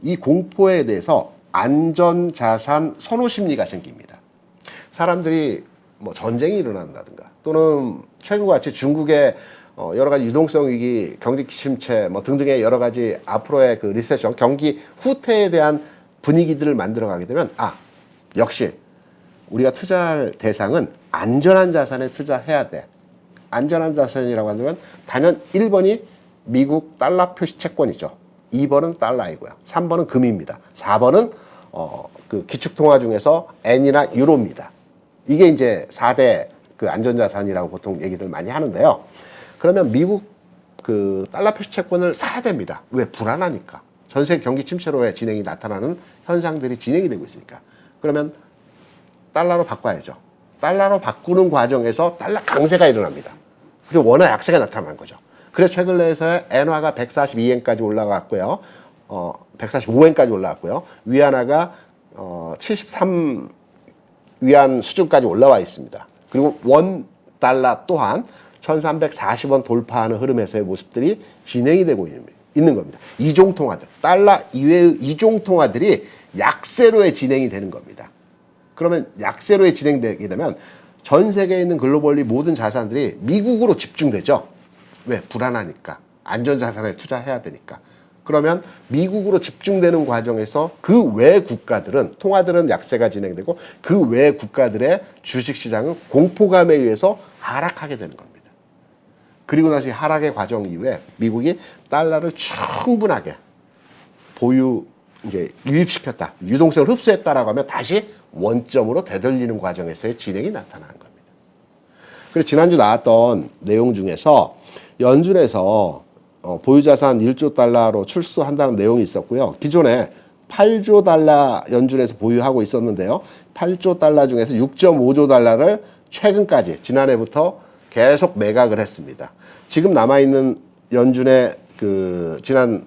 A: 이 공포에 대해서 안전자산 선호 심리가 생깁니다. 사람들이 뭐 전쟁이 일어난다든가 또는 최근과 같이 중국의 여러 가지 유동성 위기, 경기 침체 뭐 등등의 여러 가지 앞으로의 그 리세션, 경기 후퇴에 대한 분위기들을 만들어가게 되면 역시 우리가 투자할 대상은 안전한 자산에 투자해야 돼. 안전한 자산이라고 하면 단연 1번이 미국 달러 표시 채권이죠. 2번은 달러이고요. 3번은 금입니다. 4번은 그 기축통화 중에서 엔이나 유로입니다. 이게 이제 4대 그 안전자산이라고 보통 얘기들 많이 하는데요. 그러면 미국 그 달러 표시 채권을 사야 됩니다. 왜? 불안하니까. 전 세계 경기 침체로의 진행이 나타나는 현상들이 진행이 되고 있으니까. 그러면 달러로 바꿔야죠. 달러로 바꾸는 과정에서 달러 강세가 일어납니다. 그리고 원화 약세가 나타나는 거죠. 그래서 최근 내에서 엔화가 142엔까지 올라갔고요. 145엔까지 올라갔고요. 위안화가 73 위안 수준까지 올라와 있습니다. 그리고 원 달러 또한 1340원 돌파하는 흐름에서의 모습들이 진행이 되고 있는 겁니다. 이종 통화들, 달러 이외의 이종 통화들이 약세로의 진행이 되는 겁니다. 그러면 약세로의 진행되게 되면 전 세계에 있는 글로벌리 모든 자산들이 미국으로 집중되죠. 왜? 불안하니까. 안전자산에 투자해야 되니까. 그러면 미국으로 집중되는 과정에서 그 외 국가들은, 통화들은 약세가 진행되고 그 외 국가들의 주식시장은 공포감에 의해서 하락하게 되는 겁니다. 그리고 나서 하락의 과정 이후에 미국이 달러를 충분하게 유입시켰다. 유동성을 흡수했다라고 하면 다시 원점으로 되돌리는 과정에서의 진행이 나타나는 겁니다. 그래서 지난주 나왔던 내용 중에서 연준에서 보유자산 1조 달러로 출소한다는 내용이 있었고요. 기존에 8조 달러 연준에서 보유하고 있었는데요. 8조 달러 중에서 6.5조 달러를 최근까지 지난해부터 계속 매각을 했습니다. 지금 남아있는 연준의 지난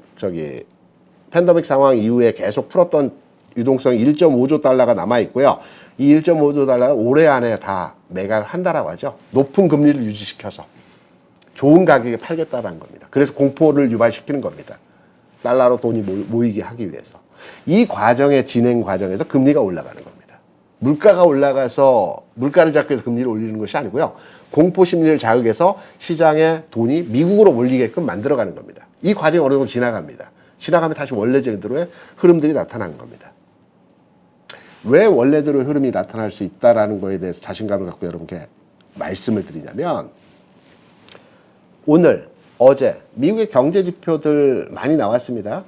A: 팬데믹 상황 이후에 계속 풀었던 유동성이 1.5조 달러가 남아있고요. 이 1.5조 달러는 올해 안에 다 매각을 한다라고 하죠. 높은 금리를 유지시켜서 좋은 가격에 팔겠다라는 겁니다. 그래서 공포를 유발시키는 겁니다. 달러로 돈이 모이게 하기 위해서. 이 과정의 진행 과정에서 금리가 올라가는 겁니다. 물가가 올라가서 물가를 잡기 위해서 금리를 올리는 것이 아니고요. 공포 심리를 자극해서 시장에 돈이 미국으로 몰리게끔 만들어가는 겁니다. 이 과정이 어느 정도 지나갑니다. 지나가면 다시 원래대로의 흐름들이 나타나는 겁니다. 왜 원래대로의 흐름이 나타날 수 있다는 거에 대해서 자신감을 갖고 여러분께 말씀을 드리냐면 오늘, 어제 미국의 경제 지표들 많이 나왔습니다.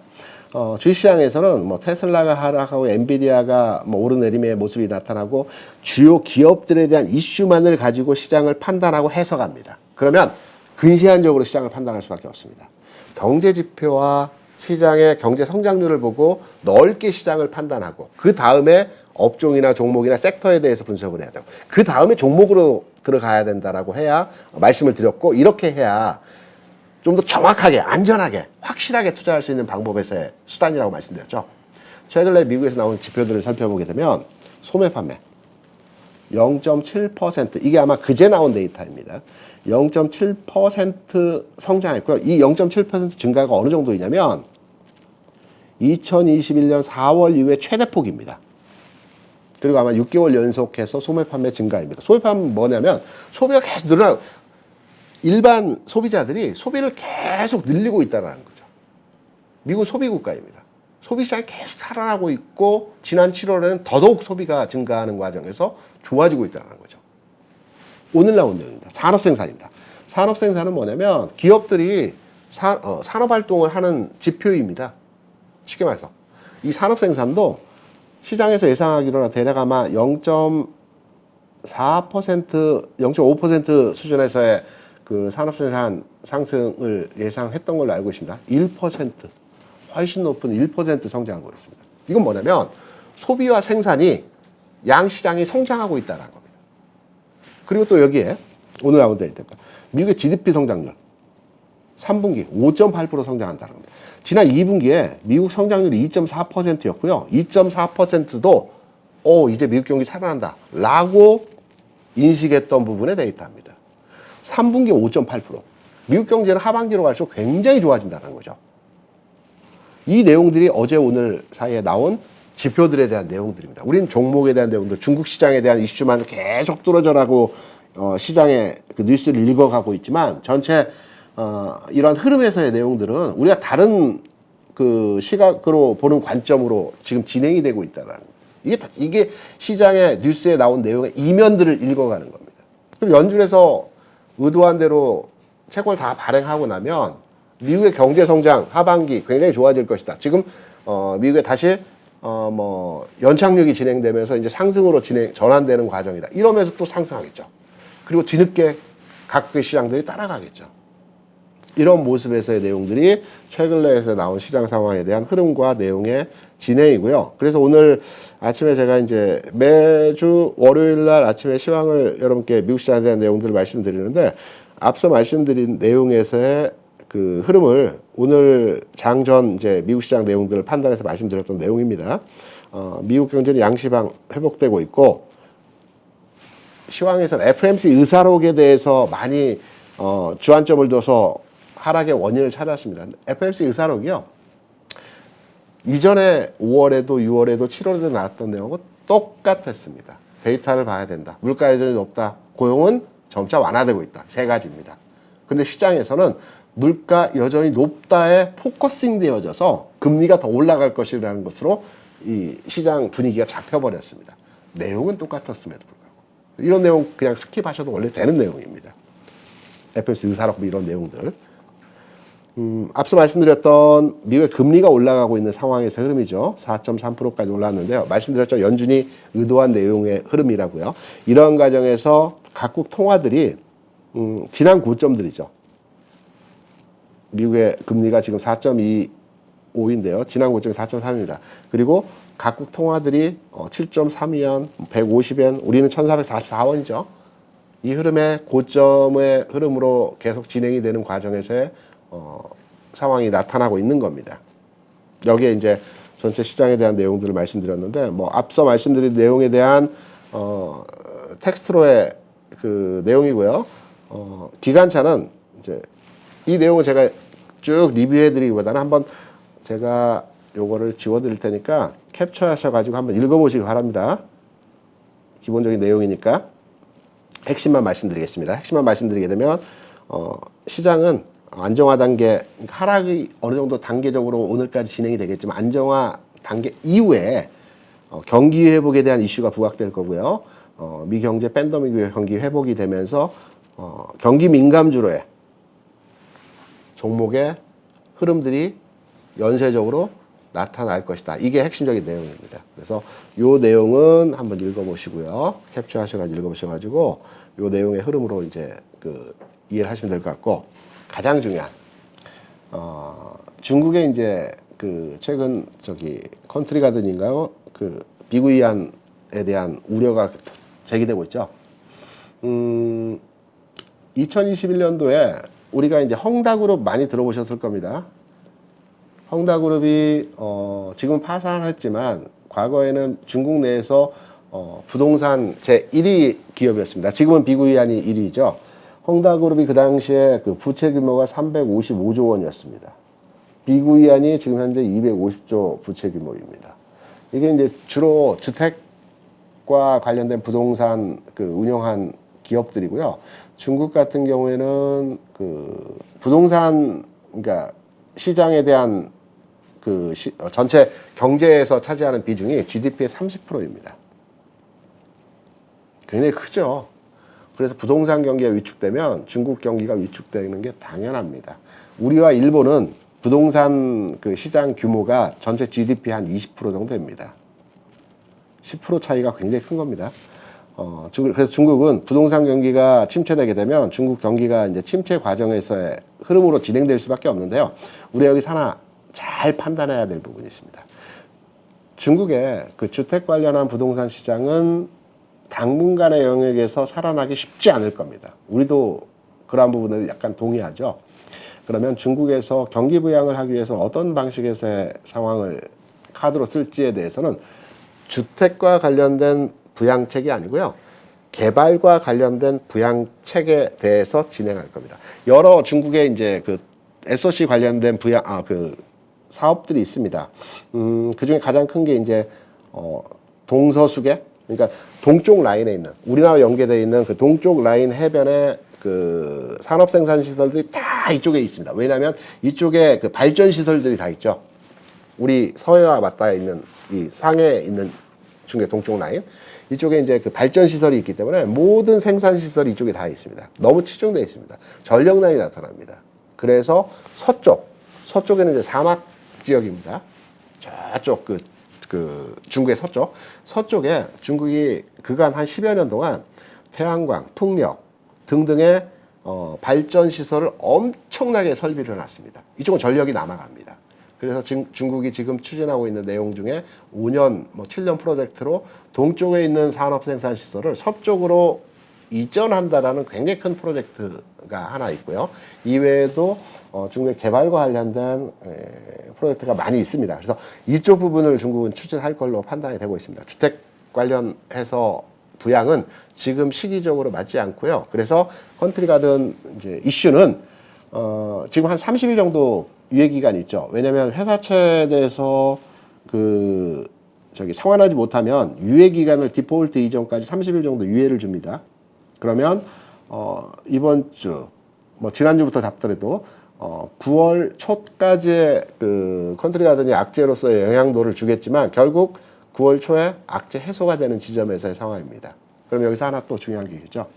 A: 주식시장에서는 뭐 테슬라가 하락하고 엔비디아가 뭐 오르내림의 모습이 나타나고 주요 기업들에 대한 이슈만을 가지고 시장을 판단하고 해석합니다. 그러면 근시안적으로 시장을 판단할 수밖에 없습니다. 경제 지표와 시장의 경제 성장률을 보고 넓게 시장을 판단하고 그 다음에 업종이나 종목이나 섹터에 대해서 분석을 해야 되고 그 다음에 종목으로 들어가야 된다라고 해야 말씀을 드렸고 이렇게 해야 좀 더 정확하게 안전하게 확실하게 투자할 수 있는 방법에서의 수단이라고 말씀드렸죠. 최근에 미국에서 나온 지표들을 살펴보게 되면 소매 판매 0.7% 이게 아마 그제 나온 데이터입니다. 0.7% 성장했고요. 이 0.7% 증가가 어느 정도이냐면 2021년 4월 이후에 최대폭입니다. 그리고 아마 6개월 연속해서 소매 판매 증가입니다. 소매 판매는 뭐냐면 소비가 계속 늘어나고 일반 소비자들이 소비를 계속 늘리고 있다는 거죠. 미국 소비 국가입니다. 소비 시장이 계속 살아나고 있고 지난 7월에는 더더욱 소비가 증가하는 과정에서 좋아지고 있다는 거죠. 오늘 나온 내용입니다. 산업생산입니다. 산업생산은 뭐냐면 기업들이 산업활동을 하는 지표입니다. 쉽게 말해서 이 산업생산도 시장에서 예상하기로는 대략 아마 0.4%, 0.5% 수준에서의 그 산업생산 상승을 예상했던 걸로 알고 있습니다. 1%, 훨씬 높은 1% 성장을 보였습니다. 이건 뭐냐면 소비와 생산이 양시장이 성장하고 있다는 겁니다. 그리고 또 여기에 오늘 나온 데이터 미국의 GDP 성장률 3분기 5.8% 성장한다는 겁니다. 지난 2분기에 미국 성장률이 2.4%였고요. 2.4%도 이제 미국 경기 살아난다 라고 인식했던 부분의 데이터입니다. 3분기 5.8%. 미국 경제는 하반기로 갈수록 굉장히 좋아진다는 거죠. 이 내용들이 어제 오늘 사이에 나온 지표들에 대한 내용들입니다. 우린 종목에 대한 내용들, 중국 시장에 대한 이슈만 계속 뚫어져라고 시장의 그 뉴스를 읽어가고 있지만 전체 이런 흐름에서의 내용들은 우리가 다른 그 시각으로 보는 관점으로 지금 진행이 되고 있다는 이게 시장의 뉴스에 나온 내용의 이면들을 읽어가는 겁니다. 그럼 연준에서 의도한 대로 채권을 다 발행하고 나면 미국의 경제 성장 하반기 굉장히 좋아질 것이다. 지금 미국에 다시 연착륙이 진행되면서 이제 상승으로 전환되는 과정이다. 이러면서 또 상승하겠죠. 그리고 뒤늦게 각국의 시장들이 따라가겠죠. 이런 모습에서의 내용들이 최근 내에서 나온 시장 상황에 대한 흐름과 내용의 진행이고요. 그래서 오늘 아침에 제가 이제 매주 월요일 날 아침에 시황을 여러분께 미국 시장에 대한 내용들을 말씀드리는데 앞서 말씀드린 내용에서의 그 흐름을 오늘 장전 이제 미국 시장 내용들을 판단해서 말씀드렸던 내용입니다. 미국 경제는 양시방 회복되고 있고 시황에서는 FOMC 의사록에 대해서 많이 주안점을 둬서 하락의 원인을 찾았습니다. FOMC 의사록이요. 이전에 5월에도 6월에도 7월에도 나왔던 내용은 똑같았습니다. 데이터를 봐야 된다. 물가 여전히 높다. 고용은 점차 완화되고 있다. 세 가지입니다. 근데 시장에서는 물가 여전히 높다에 포커싱 되어져서 금리가 더 올라갈 것이라는 것으로 이 시장 분위기가 잡혀버렸습니다. 내용은 똑같았음에도 불구하고. 이런 내용 그냥 스킵하셔도 원래 되는 내용입니다. FOMC 의사록 이런 내용들. 앞서 말씀드렸던 미국의 금리가 올라가고 있는 상황에서 흐름이죠. 4.3%까지 올랐는데요. 말씀드렸죠. 연준이 의도한 내용의 흐름이라고요. 이러한 과정에서 각국 통화들이 지난 고점들이죠. 미국의 금리가 지금 4.25인데요. 지난 고점이 4.3입니다. 그리고 각국 통화들이 7.32원, 150엔, 우리는 1444원이죠. 이 흐름의 고점의 흐름으로 계속 진행이 되는 과정에서의 상황이 나타나고 있는 겁니다. 여기에 이제 전체 시장에 대한 내용들을 말씀드렸는데 앞서 말씀드린 내용에 대한 텍스트로의 그 내용이고요. 기간차는 이제 이 내용을 제가 쭉 리뷰해드리기보다는 한번 제가 요거를 지워드릴 테니까 캡처하셔가지고 한번 읽어보시기 바랍니다. 기본적인 내용이니까 핵심만 말씀드리겠습니다. 핵심만 말씀드리게 되면 시장은 안정화 단계, 하락이 어느 정도 단계적으로 오늘까지 진행이 되겠지만 안정화 단계 이후에 경기 회복에 대한 이슈가 부각될 거고요. 미 경제 팬데믹 경기 회복이 되면서 경기 민감주로의 종목의 흐름들이 연쇄적으로 나타날 것이다. 이게 핵심적인 내용입니다. 그래서 요 내용은 한번 읽어보시고요. 캡처하셔가지고 읽어보셔가지고 요 내용의 흐름으로 이제 이해를 하시면 될 것 같고 가장 중요한 중국의 이제 최근 컨트리 가든인가요? 미국 위안에 대한 우려가 제기되고 있죠. 2021년도에 우리가 이제 헝다그룹 많이 들어보셨을 겁니다. 헝다그룹이 지금 파산했지만 과거에는 중국 내에서 부동산 제1위 기업이었습니다. 지금은 미국 위안이 1위죠. 헝다그룹이 그 당시에 부채 규모가 355조 원이었습니다. 미국 위안이 지금 현재 250조 부채 규모입니다. 이게 이제 주로 주택과 관련된 부동산 운영한 기업들이고요. 중국 같은 경우에는 부동산 그러니까 시장에 대한 전체 경제에서 차지하는 비중이 GDP의 30%입니다. 굉장히 크죠. 그래서 부동산 경기가 위축되면 중국 경기가 위축되는 게 당연합니다. 우리와 일본은 부동산 시장 규모가 전체 GDP 한 20% 정도 됩니다. 10% 차이가 굉장히 큰 겁니다. 그래서 중국은 부동산 경기가 침체되게 되면 중국 경기가 이제 침체 과정에서의 흐름으로 진행될 수밖에 없는데요. 우리 여기서 하나 잘 판단해야 될 부분이 있습니다. 중국의 주택 관련한 부동산 시장은 당분간의 영역에서 살아나기 쉽지 않을 겁니다. 우리도 그러한 부분에 약간 동의하죠. 그러면 중국에서 경기 부양을 하기 위해서 어떤 방식에서의 상황을 카드로 쓸지에 대해서는 주택과 관련된 부양책이 아니고요. 개발과 관련된 부양책에 대해서 진행할 겁니다. 여러 중국의 이제 그 SOC 관련된 그 사업들이 있습니다. 그 중에 가장 큰 게 이제, 동서수계? 그러니까 동쪽 라인에 있는, 우리나라 연계되어 있는 그 동쪽 라인 해변에 그 산업 생산 시설들이 다 이쪽에 있습니다. 왜냐하면 이쪽에 그 발전 시설들이 다 있죠. 우리 서해와 맞닿아 있는 이 상해에 있는 중계 동쪽 라인. 이쪽에 이제 그 발전 시설이 있기 때문에 모든 생산 시설이 이쪽에 다 있습니다. 너무 치중되어 있습니다. 전력난이 나타납니다. 그래서 서쪽에는 이제 사막 지역입니다. 저쪽 그 중국의 서쪽에 중국이 그간 한 10여 년 동안 태양광, 풍력 등등의 발전 시설을 엄청나게 설비를 해놨습니다. 이쪽은 전력이 남아갑니다. 그래서 중국이 지금 추진하고 있는 내용 중에 5년, 7년 프로젝트로 동쪽에 있는 산업 생산 시설을 서쪽으로 이전한다라는 굉장히 큰 프로젝트가 하나 있고요. 이외에도 중국의 개발과 관련된 프로젝트가 많이 있습니다. 그래서 이쪽 부분을 중국은 추진할 걸로 판단이 되고 있습니다. 주택 관련해서 부양은 지금 시기적으로 맞지 않고요. 그래서 컨트리 가든 이제 이슈는 지금 한 30일 정도 유예 기간이 있죠. 왜냐하면 회사채에 대해서 상환하지 못하면 유예 기간을 디폴트 이전까지 30일 정도 유예를 줍니다. 그러면 이번 주 지난주부터 잡더라도 9월 초까지의 그 컨트리 가든이 악재로서의 영향도를 주겠지만 결국 9월 초에 악재 해소가 되는 지점에서의 상황입니다. 그럼 여기서 하나 또 중요한 게 있죠.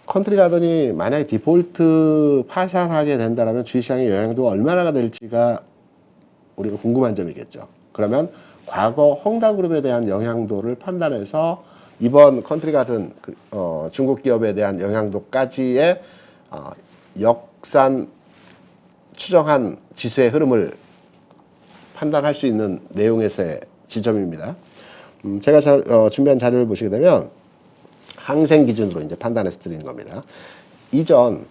A: 컨트리 가든이 만약에 디폴트 파산하게 된다면 주식시장의 영향도가 얼마나 될지가 우리가 궁금한 점이겠죠. 그러면 과거 헝다그룹에 대한 영향도를 판단해서 이번 컨트리 가든 중국 기업에 대한 영향도까지의 역산 추정한 지수의 흐름을 판단할 수 있는 내용에서의 지점입니다. 제가 준비한 자료를 보시게 되면 항생 기준으로 이제 판단해서 드리는 겁니다. 이전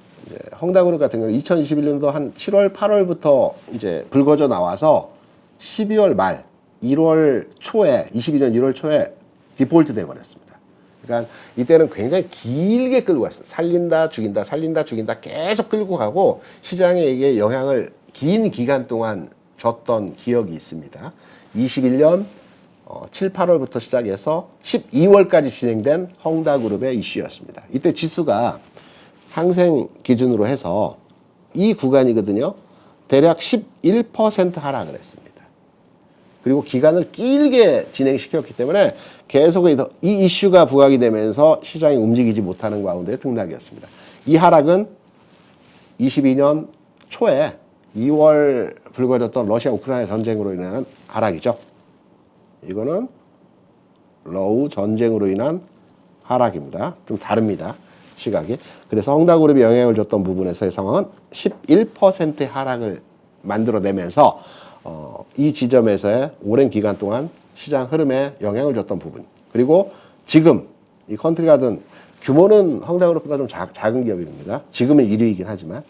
A: 헝다그룹 같은 경우는 2021년도 한 7월, 8월부터 이제 불거져 나와서 12월 말, 1월 초에 22년 1월 초에 디폴트 돼 버렸습니다. 그러니까 이때는 굉장히 길게 끌고 갔어요. 살린다, 죽인다, 살린다, 죽인다 계속 끌고 가고 시장에 이게 영향을 긴 기간 동안 줬던 기억이 있습니다. 21년 7, 8월부터 시작해서 12월까지 진행된 헝다그룹의 이슈였습니다. 이때 지수가 항생 기준으로 해서 이 구간이거든요. 대략 11% 하락을 했습니다. 그리고 기간을 길게 진행시켰기 때문에 계속 이 이슈가 부각이 되면서 시장이 움직이지 못하는 가운데 등락이었습니다. 이 하락은 22년 초에 2월 불거졌던 러시아 우크라이나 전쟁으로 인한 하락이죠. 이거는 러우 전쟁으로 인한 하락입니다. 좀 다릅니다. 시각이. 그래서 헝다그룹이 영향을 줬던 부분에서의 상황은 11%의 하락을 만들어내면서 이 지점에서의 오랜 기간 동안 시장 흐름에 영향을 줬던 부분. 그리고 지금 이 컨트리 가든 규모는 헝다그룹보다 좀 작은 기업입니다. 지금은 1위이긴 하지만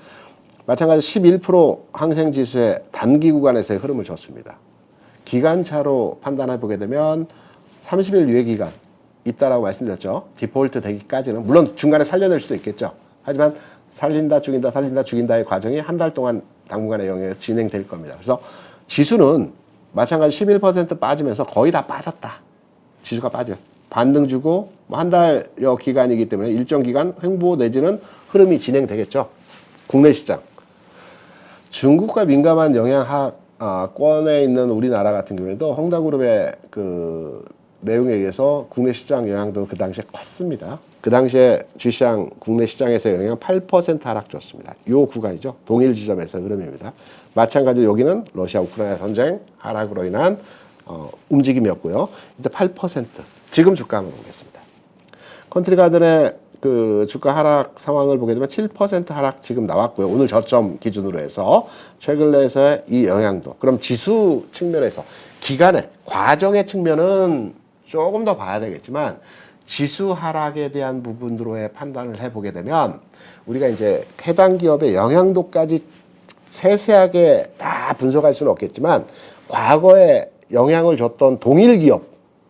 A: 마찬가지로 11% 항생지수의 단기 구간에서의 흐름을 줬습니다. 기간차로 판단해 보게 되면 30일 유예 기간 있다라고 말씀드렸죠. 디폴트 되기까지는 물론 중간에 살려낼 수도 있겠죠. 하지만 살린다, 죽인다, 살린다, 죽인다의 과정이 한 달 동안 당분간의 영역에서 진행될 겁니다. 그래서 지수는 마찬가지 11% 빠지면서 거의 다 빠졌다. 지수가 빠져. 반등 주고 한 달여 기간이기 때문에 일정 기간 횡보 내지는 흐름이 진행되겠죠. 국내 시장. 중국과 민감한 영향권에 있는 우리나라 같은 경우에도 헝다그룹의 그 내용에 의해서 국내 시장 영향도 그 당시에 컸습니다. 그 당시에 주시장 국내 시장에서 영향 8% 하락 줬습니다. 이 구간이죠. 동일 지점에서 흐름입니다. 마찬가지로 여기는 러시아 우크라이나 전쟁 하락으로 인한 움직임이었고요. 이제 8%. 지금 주가 한번 보겠습니다. 컨트리 가든의 그 주가 하락 상황을 보게 되면 7% 하락 지금 나왔고요. 오늘 저점 기준으로 해서 최근에서의 이 영향도. 그럼 지수 측면에서 기간의 과정의 측면은 조금 더 봐야 되겠지만 지수 하락에 대한 부분으로의 판단을 해보게 되면 우리가 이제 해당 기업의 영향도까지 세세하게 다 분석할 수는 없겠지만 과거에 영향을 줬던 동일 기업,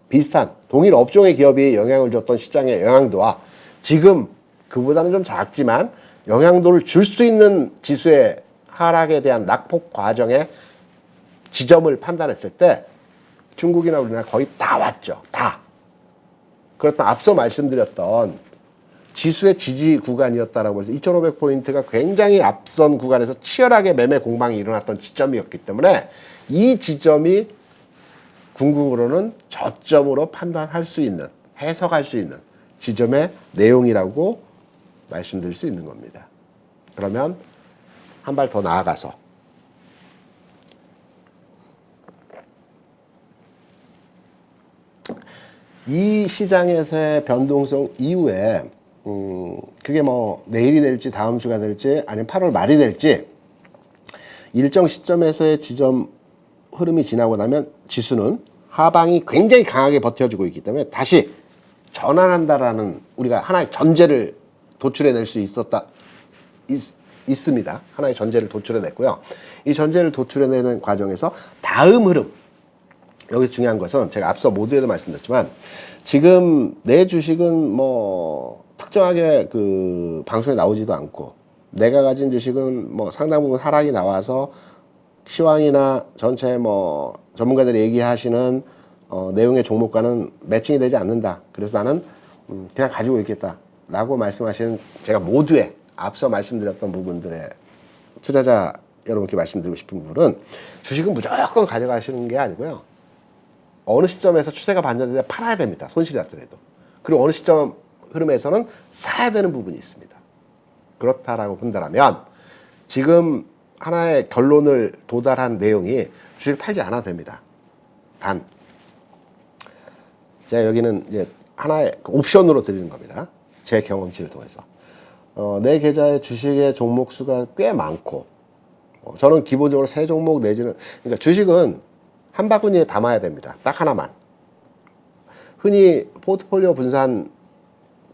A: 비슷한 동일 업종의 기업이 영향을 줬던 시장의 영향도와 지금 그보다는 좀 작지만 영향도를 줄 수 있는 지수의 하락에 대한 낙폭 과정의 지점을 판단했을 때 중국이나 우리나라 거의 다 왔죠. 다. 그렇다면 앞서 말씀드렸던 지수의 지지 구간이었다라고 해서 2,500포인트가 굉장히 앞선 구간에서 치열하게 매매 공방이 일어났던 지점이었기 때문에 이 지점이 궁극으로는 저점으로 판단할 수 있는, 해석할 수 있는 지점의 내용이라고 말씀드릴 수 있는 겁니다. 그러면 한 발 더 나아가서 이 시장에서의 변동성 이후에 그게 뭐 내일이 될지 다음 주가 될지 아니면 8월 말이 될지 일정 시점에서의 지점 흐름이 지나고 나면 지수는 하방이 굉장히 강하게 버텨주고 있기 때문에 다시 전환한다라는 우리가 하나의 전제를 도출해낼 수 있습니다. 하나의 전제를 도출해냈고요. 이 전제를 도출해내는 과정에서 다음 흐름, 여기서 중요한 것은 제가 앞서 모두에도 말씀드렸지만 지금 내 주식은 뭐 특정하게 그 방송에 나오지도 않고 내가 가진 주식은 뭐 상당 부분 하락이 나와서 시황이나 전체 뭐 전문가들이 얘기하시는 내용의 종목과는 매칭이 되지 않는다. 그래서 나는 그냥 가지고 있겠다라고 말씀하시는 제가 모두의 앞서 말씀드렸던 부분들의 투자자 여러분께 말씀드리고 싶은 부분은 주식은 무조건 가져가시는 게 아니고요. 어느 시점에서 추세가 반전될 때 팔아야 됩니다. 손실이 났더라도. 그리고 어느 시점 흐름에서는 사야 되는 부분이 있습니다. 그렇다라고 본다면 지금 하나의 결론을 도달한 내용이 주식을 팔지 않아도 됩니다. 단 제가 여기는 이제 하나의 옵션으로 드리는 겁니다. 제 경험치를 통해서 내 계좌의 주식의 종목 수가 꽤 많고 저는 기본적으로 세 종목 내지는 그러니까 주식은 한 바구니에 담아야 됩니다. 딱 하나만. 흔히 포트폴리오 분산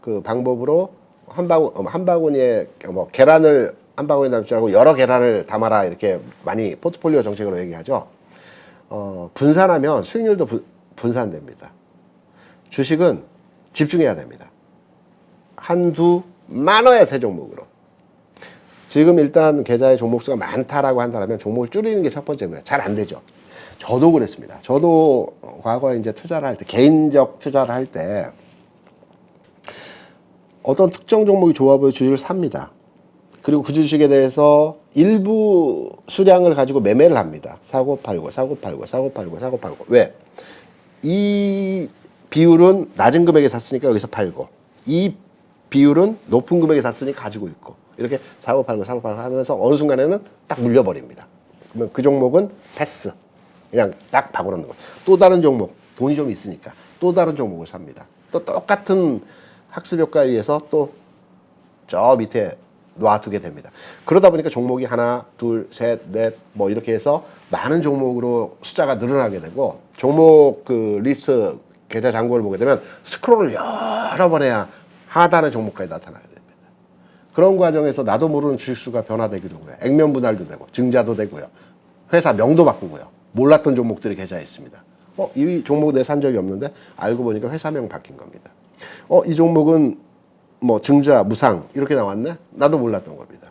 A: 그 방법으로 한 바구니에 뭐 계란을 한 바구니에 담지 말고 여러 계란을 담아라 이렇게 많이 포트폴리오 정책으로 얘기하죠. 분산하면 수익률도 분산됩니다. 주식은 집중해야 됩니다. 한두 많아야 세 종목으로. 지금 일단 계좌의 종목 수가 많다라고 한다면 종목을 줄이는 게 첫 번째고요. 잘 안 되죠. 저도 그랬습니다. 저도 과거에 이제 투자를 할 때, 개인적 투자를 할 때 어떤 특정 종목이 좋아 보여 주식을 삽니다. 그리고 그 주식에 대해서 일부 수량을 가지고 매매를 합니다. 사고 팔고, 사고 팔고, 사고 팔고, 사고 팔고. 왜? 이 비율은 낮은 금액에 샀으니까 여기서 팔고, 이 비율은 높은 금액에 샀으니 가지고 있고, 이렇게 사고 팔고, 사고 팔고 하면서 어느 순간에는 딱 물려버립니다. 그러면 그 종목은 패스. 그냥 딱 박아놓는 거예요. 또 다른 종목, 돈이 좀 있으니까 또 다른 종목을 삽니다. 또 똑같은 학습 효과에 의해서 또 저 밑에 놔두게 됩니다. 그러다 보니까 종목이 하나, 둘, 셋, 넷 뭐 이렇게 해서 많은 종목으로 숫자가 늘어나게 되고 종목 그 리스트 계좌 잔고를 보게 되면 스크롤을 여러 번 해야 하단의 종목까지 나타나게 됩니다. 그런 과정에서 나도 모르는 주식수가 변화되기도 하고요. 액면 분할도 되고 증자도 되고요. 회사 명도 바꾸고요. 몰랐던 종목들이 계좌에 있습니다. 이 종목 내 산 적이 없는데 알고 보니까 회사명 바뀐 겁니다. 이 종목은 뭐 증자, 무상 이렇게 나왔네? 나도 몰랐던 겁니다.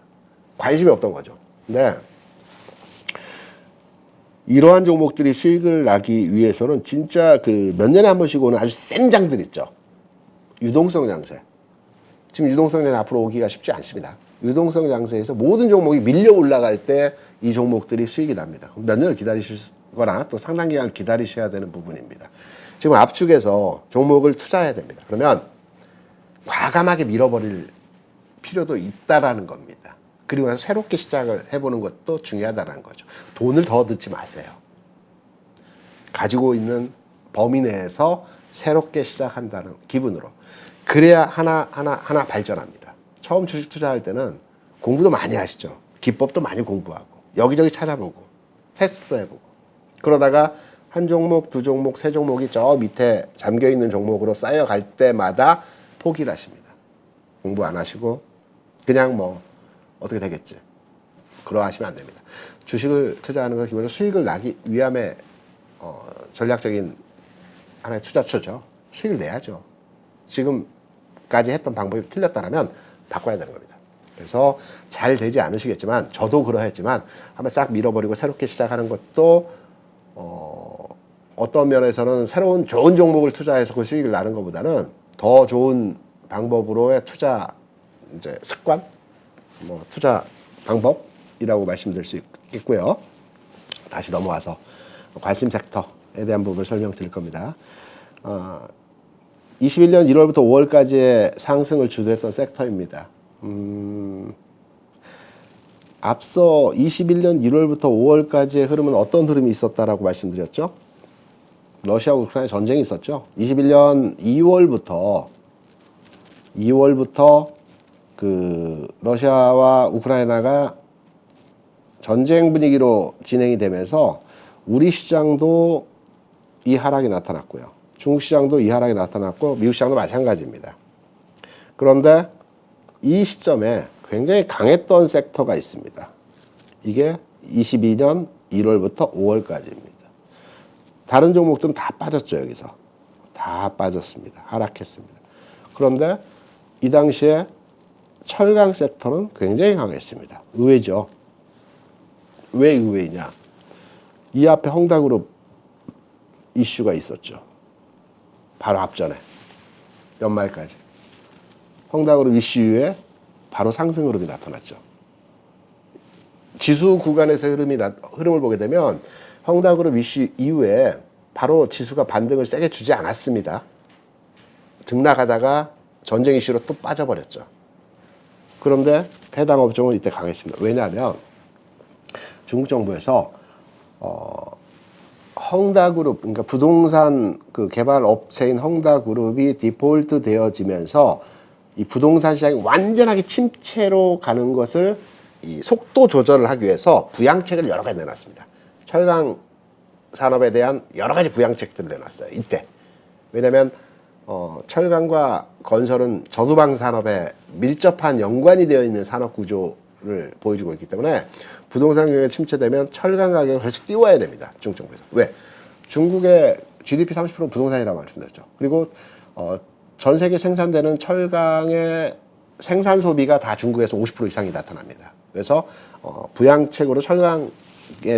A: 관심이 없던 거죠. 근데 이러한 종목들이 수익을 나기 위해서는 진짜 그 몇 년에 한 번씩 오는 아주 센 장들 있죠. 유동성 장세. 지금 유동성 장세 앞으로 오기가 쉽지 않습니다. 유동성 장세에서 모든 종목이 밀려 올라갈 때 이 종목들이 수익이 납니다. 몇 년을 기다리시거나 또 상당 기간을 기다리셔야 되는 부분입니다. 지금 압축해서 종목을 투자해야 됩니다. 그러면 과감하게 밀어버릴 필요도 있다라는 겁니다. 그리고 나서 새롭게 시작을 해보는 것도 중요하다는 거죠. 돈을 더 넣지 마세요. 가지고 있는 범위 내에서 새롭게 시작한다는 기분으로. 그래야 하나 발전합니다. 처음 주식 투자할 때는 공부도 많이 하시죠. 기법도 많이 공부하고 여기저기 찾아보고 테스트도 해보고 그러다가 한 종목, 두 종목, 세 종목이 저 밑에 잠겨있는 종목으로 쌓여갈 때마다 포기를 하십니다. 공부 안 하시고 그냥 뭐 어떻게 되겠지. 그러하시면 안 됩니다. 주식을 투자하는 건 기본적으로 수익을 나기 위함의 전략적인 하나의 투자처죠. 수익을 내야죠. 지금까지 했던 방법이 틀렸다면 바꿔야 되는 겁니다. 그래서 잘 되지 않으시겠지만 저도 그러했지만 한번 싹 밀어버리고 새롭게 시작하는 것도 어떤 면에서는 새로운 좋은 종목을 투자해서 그 수익을 나는 것보다는 더 좋은 방법으로의 투자 이제 습관, 뭐 투자 방법이라고 말씀드릴 수 있고요. 다시 넘어와서 관심 섹터에 대한 부분을 설명드릴 겁니다. 21년 1월부터 5월까지의 상승을 주도했던 섹터입니다. 앞서 21년 1월부터 5월까지의 흐름은 어떤 흐름이 있었다라고 말씀드렸죠? 러시아 우크라이나 전쟁이 있었죠. 21년 2월부터 그 러시아와 우크라이나가 전쟁 분위기로 진행이 되면서 우리 시장도 이 하락이 나타났고요. 중국 시장도 이 하락이 나타났고 미국 시장도 마찬가지입니다. 그런데 이 시점에 굉장히 강했던 섹터가 있습니다. 이게 22년 1월부터 5월까지입니다. 다른 종목들은 다 빠졌죠. 여기서 다 빠졌습니다. 하락했습니다. 그런데 이 당시에 철강 섹터는 굉장히 강했습니다. 의외죠. 왜 의외이냐? 이 앞에 헝다그룹 이슈가 있었죠. 바로 앞전에 연말까지 헝다그룹 이슈 이후에 바로 상승 흐름이 나타났죠. 지수 구간에서 흐름을 보게 되면 헝다그룹 이슈 이후에 바로 지수가 반등을 세게 주지 않았습니다. 등락하다가 전쟁 이슈로 또 빠져버렸죠. 그런데 해당 업종은 이때 강했습니다. 왜냐하면 중국 정부에서 헝다그룹, 그러니까 부동산 그 개발 업체인 헝다그룹이 디폴트 되어지면서 이 부동산 시장이 완전하게 침체로 가는 것을 이 속도 조절을 하기 위해서 부양책을 여러 가지 내놨습니다. 철강 산업에 대한 여러 가지 부양책들을 내놨어요. 이때. 왜냐하면 철강과 건설은 전후방 산업에 밀접한 연관이 되어 있는 산업 구조를 보여주고 있기 때문에 부동산 경기가 침체되면 철강 가격을 계속 띄워야 됩니다. 중국 정부에서. 왜? 중국의 GDP 30%는 부동산이라고 말씀드렸죠. 그리고 전 세계 생산되는 철강의 생산 소비가 다 중국에서 50% 이상이 나타납니다. 그래서 부양책으로 철강에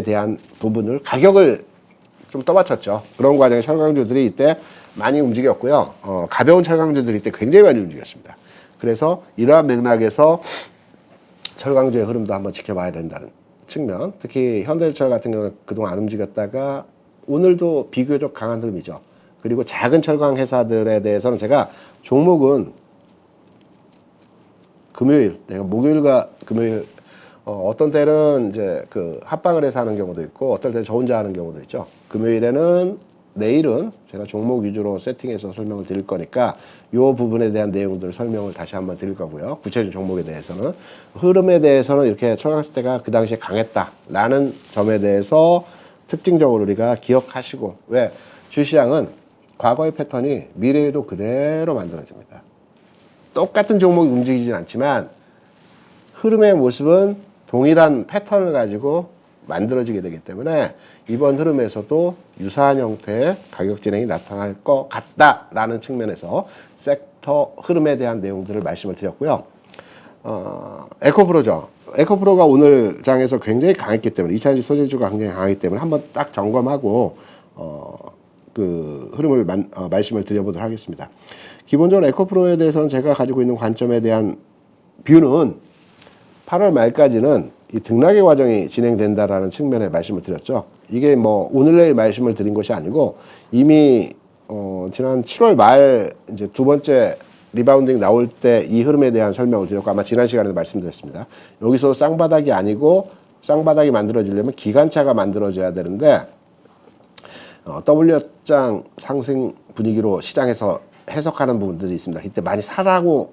A: 대한 부분을 가격을 좀 떠받쳤죠. 그런 과정에 철강주들이 이때 많이 움직였고요. 가벼운 철강주들이 이때 굉장히 많이 움직였습니다. 그래서 이러한 맥락에서 철강주의 흐름도 한번 지켜봐야 된다는 측면. 특히 현대제철 같은 경우는 그동안 안 움직였다가 오늘도 비교적 강한 흐름이죠. 그리고 작은 철강 회사들에 대해서는 제가 종목은 금요일, 내가 목요일과 금요일 어떤 때는 이제 그 합방을 해서 하는 경우도 있고 어떨 때는 저 혼자 하는 경우도 있죠. 금요일에는 내일은 제가 종목 위주로 세팅해서 설명을 드릴 거니까 이 부분에 대한 내용들을 설명을 다시 한번 드릴 거고요. 구체적인 종목에 대해서는 흐름에 대해서는 이렇게 철강시대가 그 당시에 강했다라는 점에 대해서 특징적으로 우리가 기억하시고 왜 주시장은 과거의 패턴이 미래에도 그대로 만들어집니다. 똑같은 종목이 움직이진 않지만 흐름의 모습은 동일한 패턴을 가지고 만들어지게 되기 때문에 이번 흐름에서도 유사한 형태의 가격 진행이 나타날 것 같다라는 측면에서 섹터 흐름에 대한 내용들을 말씀을 드렸고요. 에코프로죠. 에코프로가 오늘 장에서 굉장히 강했기 때문에 2차전지 소재주가 굉장히 강하기 때문에 한번 딱 점검하고 그 흐름을 말씀을 드려보도록 하겠습니다. 기본적으로 에코프로에 대해서는 제가 가지고 있는 관점에 대한 뷰는 8월 말까지는 이 등락의 과정이 진행된다라는 측면에 말씀을 드렸죠. 이게 뭐 오늘 내일 말씀을 드린 것이 아니고 이미 지난 7월 말 이제 두 번째 리바운딩 나올 때 이 흐름에 대한 설명을 드렸고 아마 지난 시간에도 말씀드렸습니다. 여기서 쌍바닥이 아니고 쌍바닥이 만들어지려면 기관차가 만들어져야 되는데 W장 상승 분위기로 시장에서 해석하는 부분들이 있습니다. 이때 많이 사라고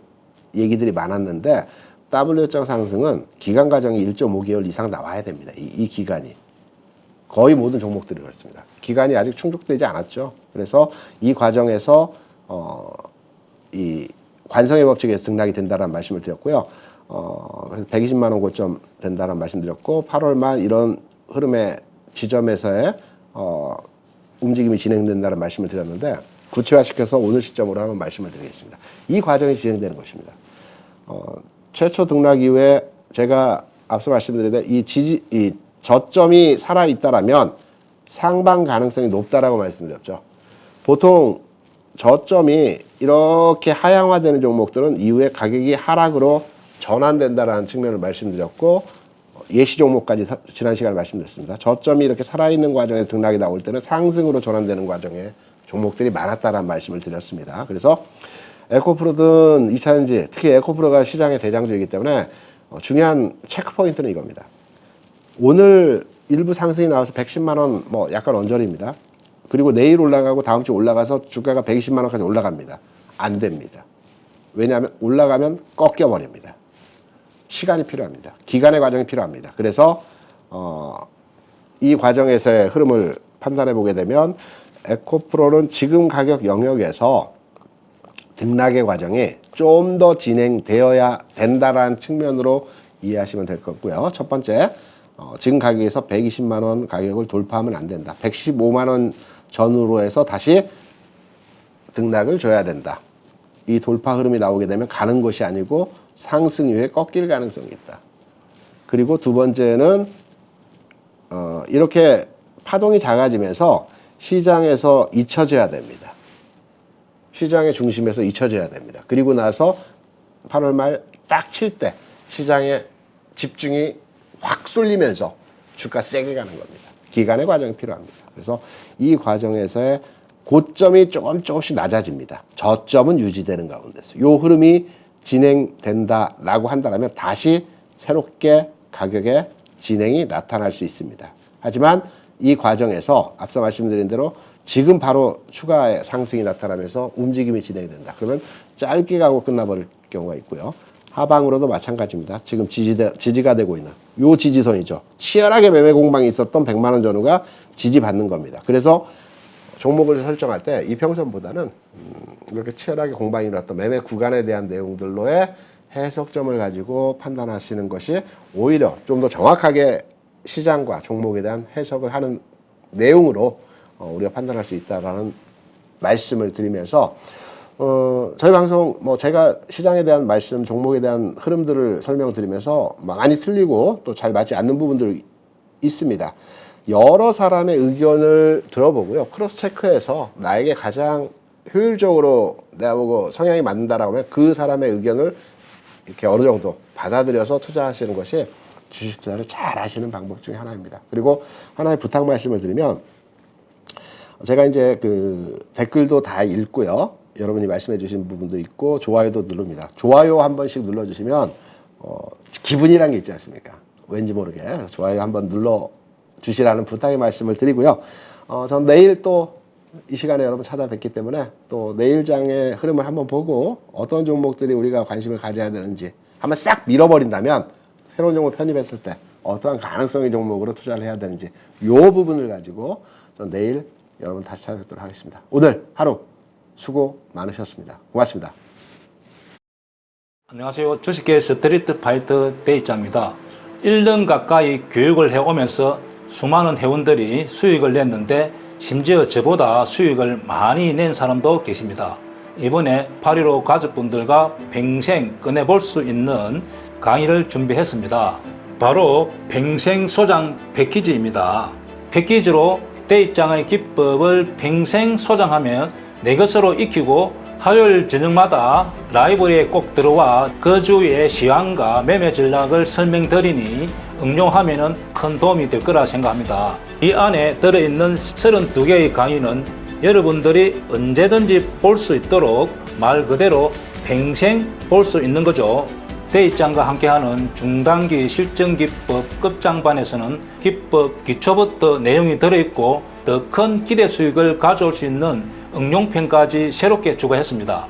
A: 얘기들이 많았는데 W장 상승은 기간 과정이 1.5개월 이상 나와야 됩니다. 이 기간이. 거의 모든 종목들이 그렇습니다. 기간이 아직 충족되지 않았죠. 그래서 이 과정에서 이 관성의 법칙에서 등락이 된다는 말씀을 드렸고요. 그래서 120만 원 고점 된다는 말씀드렸고 8월 말 이런 흐름의 지점에서의 움직임이 진행된다는 말씀을 드렸는데 구체화시켜서 오늘 시점으로 한번 말씀을 드리겠습니다. 이 과정이 진행되는 것입니다. 최초 등락 이후에 제가 앞서 말씀드린 이 저점이 살아있다라면 상방 가능성이 높다라고 말씀드렸죠. 보통 저점이 이렇게 하향화되는 종목들은 이후에 가격이 하락으로 전환된다라는 측면을 말씀드렸고 예시 종목까지 지난 시간에 말씀드렸습니다. 저점이 이렇게 살아있는 과정에 등락이 나올 때는 상승으로 전환되는 과정에 종목들이 많았다라는 말씀을 드렸습니다. 그래서 에코프로든 2차전지, 특히 에코프로가 시장의 대장주이기 때문에 중요한 체크포인트는 이겁니다. 오늘 일부 상승이 나와서 110만 원 뭐 약간 언저리입니다. 그리고 내일 올라가고 다음 주 올라가서 주가가 120만 원까지 올라갑니다. 안 됩니다. 왜냐하면 올라가면 꺾여버립니다. 시간이 필요합니다. 기간의 과정이 필요합니다. 그래서 이 과정에서의 흐름을 판단해 보게 되면 에코프로는 지금 가격 영역에서 등락의 과정이 좀 더 진행되어야 된다라는 측면으로 이해하시면 될 것 같고요. 첫 번째, 지금 가격에서 120만 원 가격을 돌파하면 안 된다. 115만 원 전후로 해서 다시 등락을 줘야 된다. 이 돌파 흐름이 나오게 되면 가는 것이 아니고 상승 이후에 꺾일 가능성이 있다. 그리고 두 번째는 이렇게 파동이 작아지면서 시장에서 잊혀져야 됩니다. 시장의 중심에서 잊혀져야 됩니다. 그리고 나서 8월 말 딱 칠 때 시장의 집중이 확 쏠리면서 주가 세게 가는 겁니다. 기간의 과정이 필요합니다. 그래서 이 과정에서의 고점이 조금씩 낮아집니다. 저점은 유지되는 가운데서 이 흐름이 진행된다라고 한다면 다시 새롭게 가격의 진행이 나타날 수 있습니다. 하지만 이 과정에서 앞서 말씀드린 대로 지금 바로 추가의 상승이 나타나면서 움직임이 진행된다. 그러면 짧게 가고 끝나버릴 경우가 있고요. 하방으로도 마찬가지입니다. 지금 지지가 되고 있는 요 지지선이죠. 치열하게 매매 공방이 있었던 100만 원 전후가 지지받는 겁니다. 그래서 종목을 설정할 때 이평선보다는 이렇게 치열하게 공방이 일어났던 매매 구간에 대한 내용들로의 해석점을 가지고 판단하시는 것이 오히려 좀 더 정확하게 시장과 종목에 대한 해석을 하는 내용으로 우리가 판단할 수 있다라는 말씀을 드리면서 저희 방송 제가 시장에 대한 말씀, 종목에 대한 흐름들을 설명드리면서 많이 틀리고 또 잘 맞지 않는 부분들이 있습니다. 여러 사람의 의견을 들어보고요. 크로스 체크해서 나에게 가장 효율적으로 내가 보고 성향이 맞는다라고 하면 그 사람의 의견을 이렇게 어느 정도 받아들여서 투자하시는 것이 주식 투자를 잘 하시는 방법 중에 하나입니다. 그리고 하나의 부탁 말씀을 드리면 제가 이제 그 댓글도 다 읽고요. 여러분이 말씀해 주신 부분도 있고 좋아요도 누릅니다. 좋아요 한 번씩 눌러주시면 기분이란 게 있지 않습니까? 왠지 모르게 그래서 좋아요 한번 눌러주시라는 부탁의 말씀을 드리고요. 전 내일 또 이 시간에 여러분 찾아뵙기 때문에 또 내일장의 흐름을 한번 보고 어떤 종목들이 우리가 관심을 가져야 되는지 한번 싹 밀어버린다면 새로운 종목 편입했을 때 어떠한 가능성의 종목으로 투자를 해야 되는지 이 부분을 가지고 전 내일 여러분 다시 찾아뵙도록 하겠습니다. 오늘 하루 수고 많으셨습니다. 고맙습니다.
B: 안녕하세요. 주식계 스트리트 파이터 대입자입니다. 1년 가까이 교육을 해오면서 수많은 회원들이 수익을 냈는데 심지어 저보다 수익을 많이 낸 사람도 계십니다. 이번에 8.15 가족분들과 평생 꺼내볼 수 있는 강의를 준비했습니다. 바로 평생 소장 패키지입니다. 패키지로 대입장의 기법을 평생 소장하면 내 것으로 익히고 화요일 저녁마다 라이브러리에 꼭 들어와 그 주의 시황과 매매 전략을 설명드리니 응용하면 큰 도움이 될 거라 생각합니다. 이 안에 들어있는 32개의 강의는 여러분들이 언제든지 볼 수 있도록 말 그대로 평생 볼 수 있는 거죠. 대입장과 함께하는 중단기 실전기법 끝장반에서는 기법 기초부터 내용이 들어있고 더 큰 기대 수익을 가져올 수 있는 응용편까지 새롭게 추가했습니다.